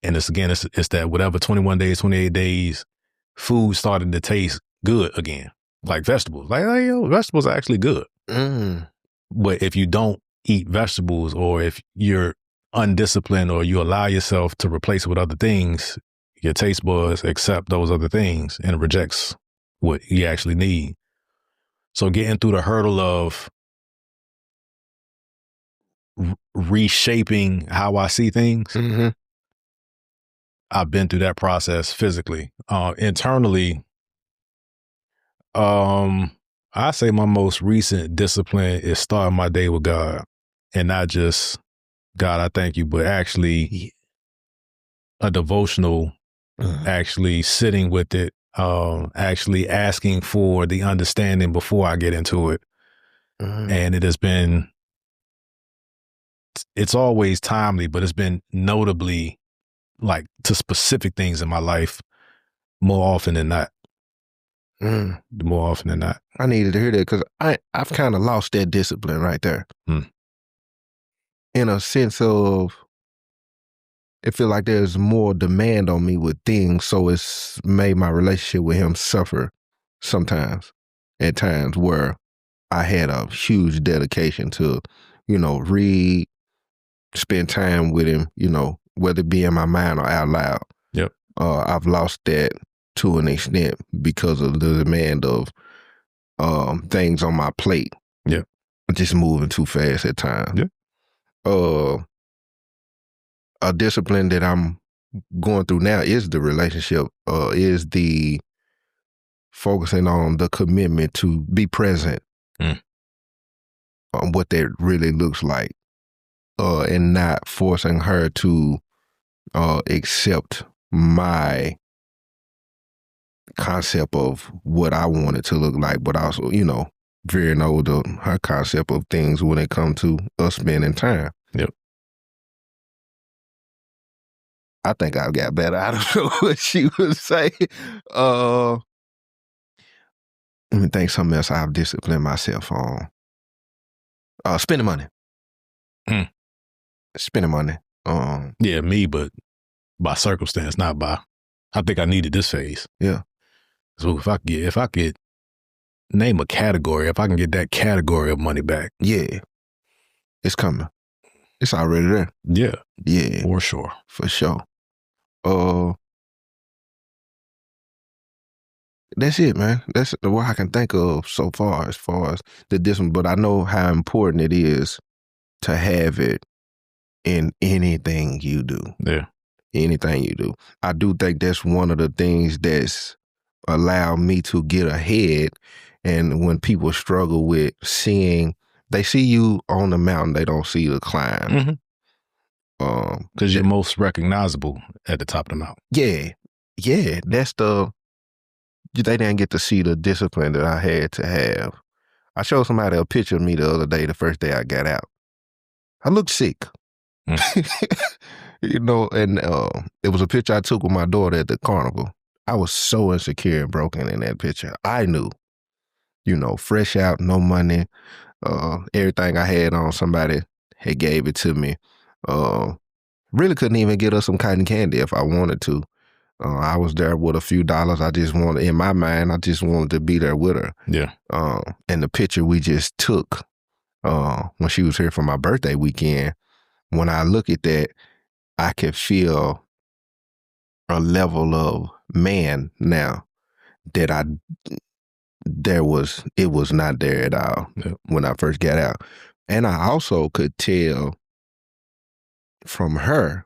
And it's that whatever 21 days, 28 days, food starting to taste good again. Like vegetables. Like, vegetables are actually good. Mm. But if you don't eat vegetables, or if you're undisciplined, or you allow yourself to replace it with other things, your taste buds accept those other things and rejects what you actually need. So getting through the hurdle of reshaping how I see things, mm-hmm. I've been through that process physically. Internally, I say my most recent discipline is starting my day with God, and not just God, I thank you, but actually a devotional, actually sitting with it actually asking for the understanding before I get into it. And it has been, it's always timely, but it's been notably like to specific things in my life more often than not. More often than not. I needed to hear that because I've kind of lost that discipline right there. In a sense of, it feel like there's more demand on me with things, so it's made my relationship with him suffer sometimes. At times where I had a huge dedication to, read, spend time with him, whether it be in my mind or out loud. Yep. I've lost that to an extent because of the demand of things on my plate. Yep. Just moving too fast at times. Yep. A discipline that I'm going through now is the relationship, is the focusing on the commitment to be present on what that really looks like, and not forcing her to accept my concept of what I want it to look like, but also, veering over to her concept of things when it comes to us spending time. Yep. I think I've got better. I don't know what she would say. Let me think something else I've disciplined myself on. Spending money. Spending money. Yeah, me, but by circumstance, not by. I think I needed this phase. Yeah. So if I could name a category, if I can get that category of money back. Yeah. It's coming. It's already there. Yeah. Yeah. For sure. For sure. That's it, man. That's what I can think of so far as the discipline. But I know how important it is to have it in anything you do. Yeah. Anything you do. I do think that's one of the things that's allowed me to get ahead. And when people struggle with they see you on the mountain, they don't see the climb. Because you're most recognizable at the top of the mountain. Yeah. Yeah. They didn't get to see the discipline that I had to have. I showed somebody a picture of me the other day, the first day I got out. I looked sick. And it was a picture I took with my daughter at the carnival. I was so insecure and broken in that picture. I knew, fresh out, no money, everything I had on, somebody had gave it to me. Really couldn't even get us some cotton candy if I wanted to. I was there with a few dollars. In my mind, I just wanted to be there with her. Yeah. And the picture we just took when she was here for my birthday weekend, when I look at that, I could feel a level of man now that it was not there at all when I first got out. And I also could tell from her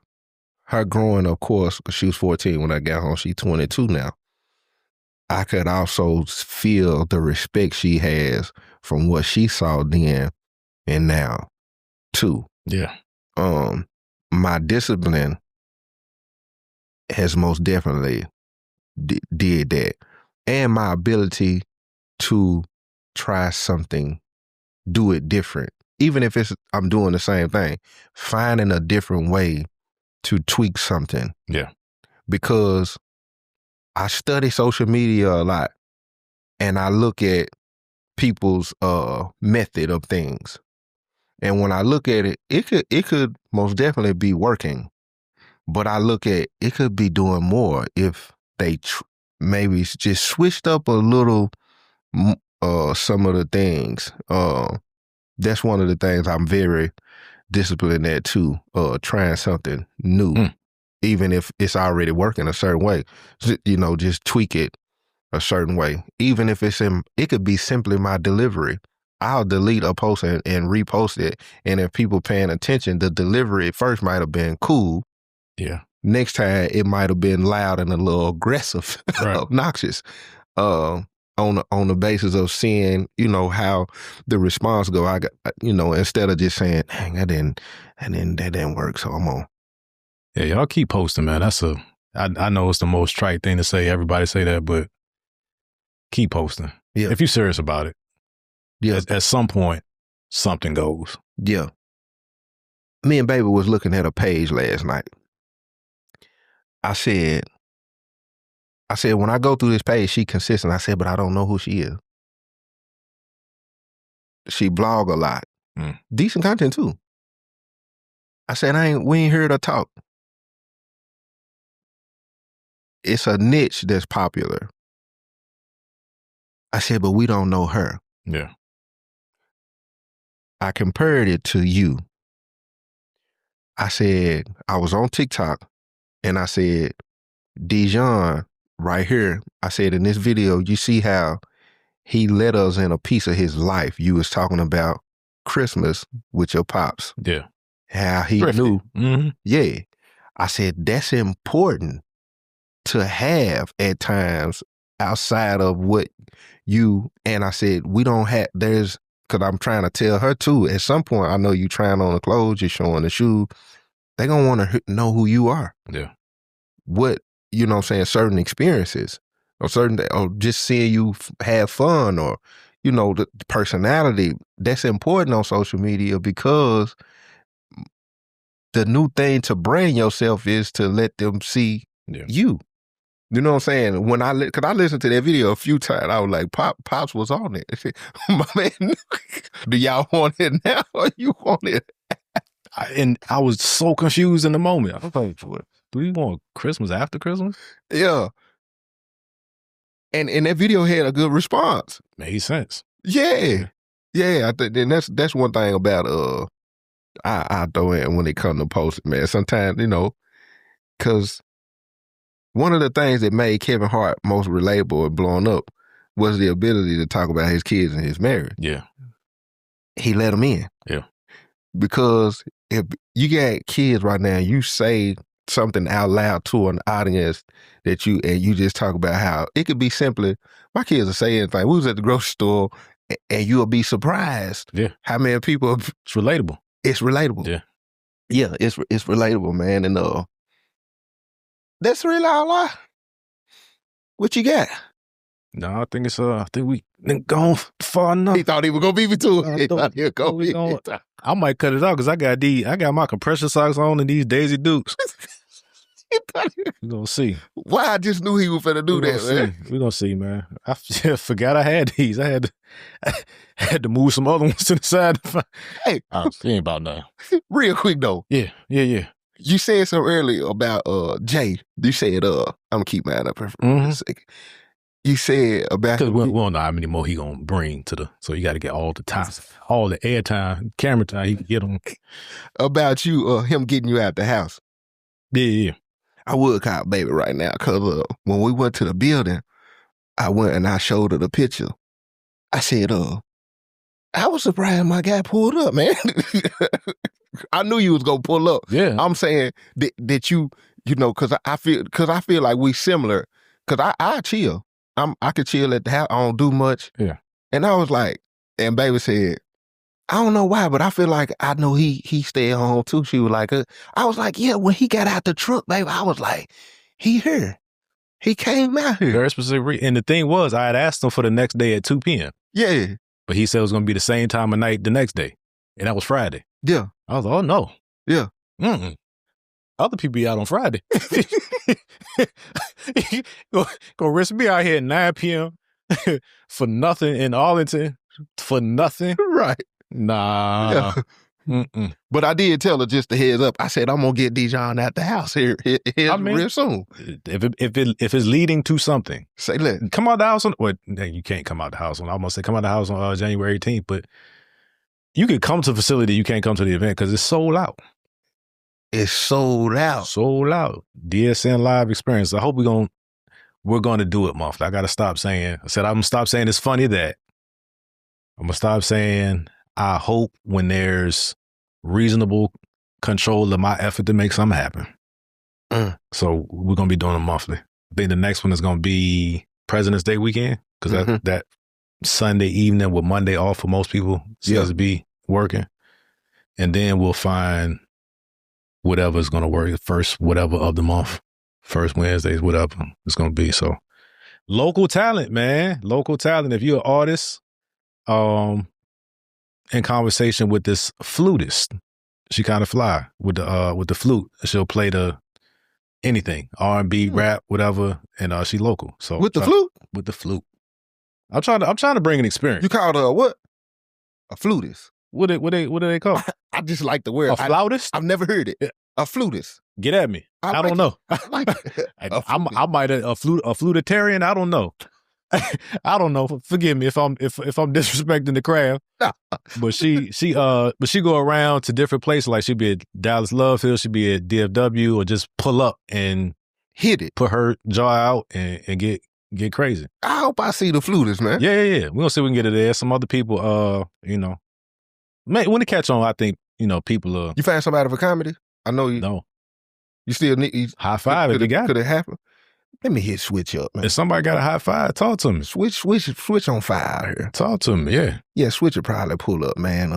growing, of course, because she was 14 when I got home, she's 22 now. I could also feel the respect she has from what she saw then and now too. Yeah. My discipline has most definitely did that. And my ability to try something, do it different. Even if I'm doing the same thing, finding a different way to tweak something. Yeah. Because I study social media a lot and I look at people's method of things. And when I look at it, it could most definitely be working. But I look at it could be doing more if they maybe just switched up a little some of the things. That's one of the things I'm very disciplined at too, trying something new. Even if it's already working a certain way, just tweak it a certain way. Even if it could be simply my delivery. I'll delete a post and repost it. And if people paying attention, the delivery at first might have been cool. Yeah. Next time it might have been loud and a little aggressive, right. obnoxious. On the basis of seeing, how the response go. I got, instead of just saying, "Dang, that didn't work," so I'm on. Yeah, y'all keep posting, man. I know it's the most trite thing to say. Everybody say that, but keep posting. Yeah. If you're serious about it. Yeah. At some point, something goes. Yeah. Me and baby was looking at a page last night. I said, when I go through this page, she consistent. I said, but I don't know who she is. She blog a lot. Decent content too. I said, we ain't heard her talk. It's a niche that's popular. I said, but we don't know her. Yeah. I compared it to you. I said, I was on TikTok and I said, Dijon right here. I said, in this video, you see how he let us in a piece of his life. You was talking about Christmas with your pops. Yeah. How he Thrifty. knew. Yeah. I said, that's important to have at times outside of what you, and I said, we don't have, because I'm trying to tell her too, at some point, I know you trying on the clothes, you're showing the shoe. They gonna want to know who you are. Yeah. What, you know what I'm saying, certain experiences or just seeing you have fun or, you know, the personality. That's important on social media because the new thing to brand yourself is to let them see you. You know what I'm saying? When because I listened to that video a few times, I was like, Pops was on it. My man, do y'all want it now or you want it? And I was so confused in the moment. I was like, do we want Christmas after Christmas? Yeah. And that video had a good response. Made sense. Yeah. Yeah. I think, and that's one thing about I throw in when it comes to posting, man. Sometimes, you know, because one of the things that made Kevin Hart most relatable and blown up was the ability to talk about his kids and his marriage. Yeah. He let them in. Yeah. Because if you got kids right now, you say something out loud to an audience that you just talk about how it could be simply, my kids are saying things. We was at the grocery store and you'll be surprised how many people. It's relatable. It's relatable. Yeah. Yeah, it's relatable, man. And that's really all what you got? No, I think it's I think we gone far enough. He thought he was gonna beat me too. I might cut it out because I got my compression socks on and these Daisy Dukes. We're gonna see. Why I just knew he was finna do that, man. We're gonna see, man. I forgot I had these. I had to move some other ones to the side. Hey, it ain't about nothing. Real quick though. Yeah. You said something earlier about Jay. You said I'm gonna keep mine up here for a second. You said about because we don't know how many more he gonna bring so you got to get all the time, all the air time, camera time he can get on. About you, him getting you out the house. Yeah. I would call baby right now because when we went to the building, I went and I showed her the picture. I said, I was surprised my guy pulled up, man. I knew you was gonna pull up. Yeah. I'm saying that you know, because I feel like we similar. Because I chill. I could chill at the house. I don't do much. Yeah. And I was like, and baby said, I don't know why, but I feel like I know he stayed home too. She was like, I was like, yeah, when he got out the truck, baby, I was like, he here. He came out here. Very specific. And the thing was, I had asked him for the next day at 2 p.m. Yeah. But he said it was going to be the same time of night the next day. And that was Friday. Yeah. I was like, oh, no. Yeah. Other people be out on Friday. Gonna risk me out here at 9 p.m. for nothing in Arlington. For nothing. Right. Nah. Yeah. But I did tell her just a heads up. I said, I'm going to get Dijon out the house here real soon. If it's leading to something. Say, look. Come out the house on, well, you can't come out the house on, I almost say come out the house on January 18th, but you can come to the facility, you can't come to the event because it's sold out. It's sold out. Sold out. DSN live experience. I hope we're going to do it monthly. I got to stop saying, I'm going to stop saying it's funny that. I'm going to stop saying I hope when there's reasonable control of my effort to make something happen. So we're going to be doing it monthly. I think the next one is going to be President's Day weekend because that Sunday evening with Monday off for most people seems to be working. And then we'll find whatever is going to work first, whatever of the month, first Wednesdays, whatever it's going to be. So Local talent, man. Local talent. If you're an artist, in conversation with this flutist, she kind of fly with the flute. She'll play anything, R&B, rap, whatever, and she local. So with the flute? With the flute. I'm trying to bring an experience. You called her what? A flutist. What do they call? I just like the word. A flautist? I've never heard it. A flutist. Get at me. I don't know. I like it. I might a flutitarian. I don't know. I don't know. Forgive me if I'm disrespecting the craft. But she go around to different places. Like she'd be at Dallas Love Field, she'd be at DFW, or just pull up and hit it, put her jaw out and get crazy. I hope I see the flutist, man. Yeah. We're gonna see if we can get it there. Some other people, when it catch on, I think, people You find somebody for comedy? I know you. No. You still need high five if you got it. Could it happen? Let me hit switch up, man. If somebody got a high five, talk to me. Switch on fire here. Talk to me, yeah. Yeah, switch will probably pull up, man.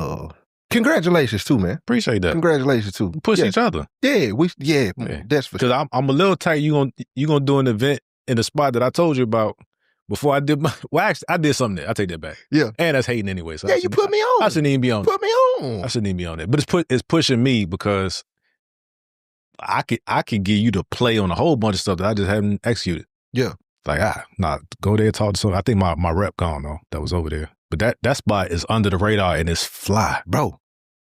Congratulations too, man. Appreciate that. Congratulations too. Push each other. Yeah, that's for sure. Because I'm a little tight. You gonna do an event in the spot that I told you about before I did actually, I did something there. I take that back. Yeah. And that's hating anyway. So yeah, you put me on. I shouldn't even be on Put me on. I shouldn't even be on it. But it's pushing me because I could give you to play on a whole bunch of stuff that I just haven't executed. Yeah. Like, go there, talk to someone. I think my rep gone though. That was over there. But that spot is under the radar and it's fly. Bro,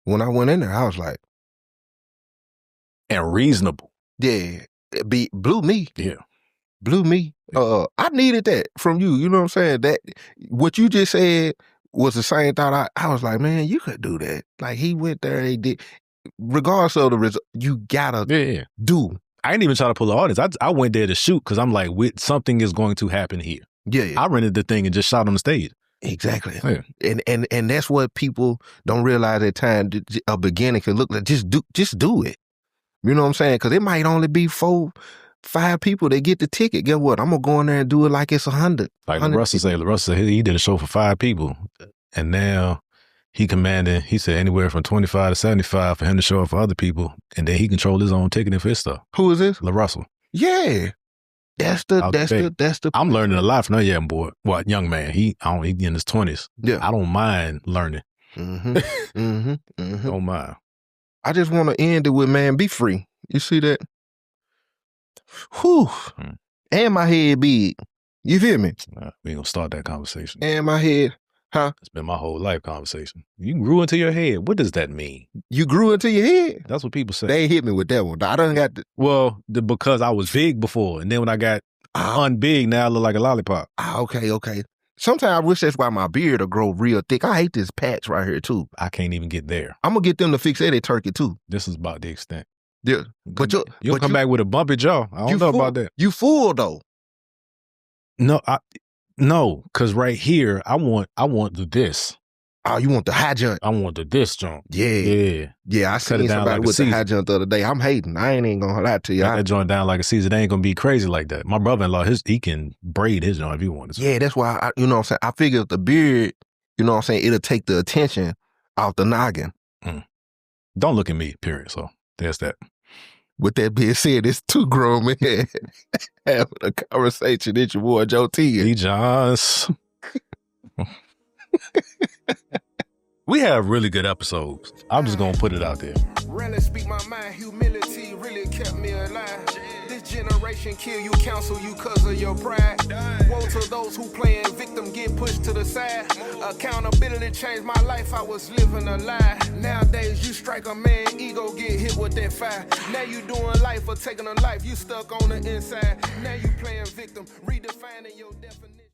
when I went in there, I was like. And reasonable. Yeah. It blew me. Yeah. Blew me. I needed that from you. You know what I'm saying? That what you just said was the same thought. I was like, man, you could do that. Like he went there, he did. Regardless of the result, you gotta do. I ain't even try to pull the audience. I went there to shoot because I'm like, something is going to happen here. Yeah. I rented the thing and just shot on the stage. Exactly. Yeah. And that's what people don't realize at times. A beginning can look like just do it. You know what I'm saying? Because it might only be 4-5 people that get the ticket. Guess what? I'm gonna go in there and do it like it's 100. Like Russell said, he did a show for 5 people, and now he said anywhere from 25 to 75 for him to show up for other people, and then he controlled his own ticketing for his stuff. Who is this? LaRussell. Yeah. That's the I'm learning a lot from that young boy. Well, young man. He in his 20s. Yeah. I don't mind learning. Don't mind. I just want to end it with, man, be free. You see that? Whew. And my head big. You feel me? We ain't gonna start that conversation. And my head, huh? It's been my whole life conversation. You grew into your head. What does that mean? You grew into your head? That's what people say. They ain't hit me with that one. I done got the... Well, because I was big before, and then when I got unbig, now I look like a lollipop. Okay. Sometimes I wish that's why my beard will grow real thick. I hate this patch right here, too. I can't even get there. I'm going to get them to fix that turkey, too. This is about the extent. Yeah. But you'll come back with a bumpy jaw. I don't know about that. You fool, though. No, because right here, I want this. Oh, you want the high jump? I want this jump. Yeah. I seen somebody with the high jump the other day. I'm hating. I ain't gonna lie to you. Got that joint down like a Caesar. They ain't gonna be crazy like that. My brother-in-law, he can braid his joint if he wants. Yeah, that's why, you know what I'm saying? I figure if the beard, you know what I'm saying, it'll take the attention off the noggin. Don't look at me, period. So there's that. With that being said, it's 2 grown men having a conversation. It's your boy, Joe T. Hey, Johns. We have really good episodes. I'm just gonna put it out there. Really speak my mind, humility really kept me alive. This generation kill you, counsel you cause of your pride. Woe to those who playing victim get pushed to the side. Accountability changed my life, I was living a lie. Nowadays you strike a man, ego get hit with that fire. Now you doing life or taking a life, you stuck on the inside. Now you playing victim, redefining your definition.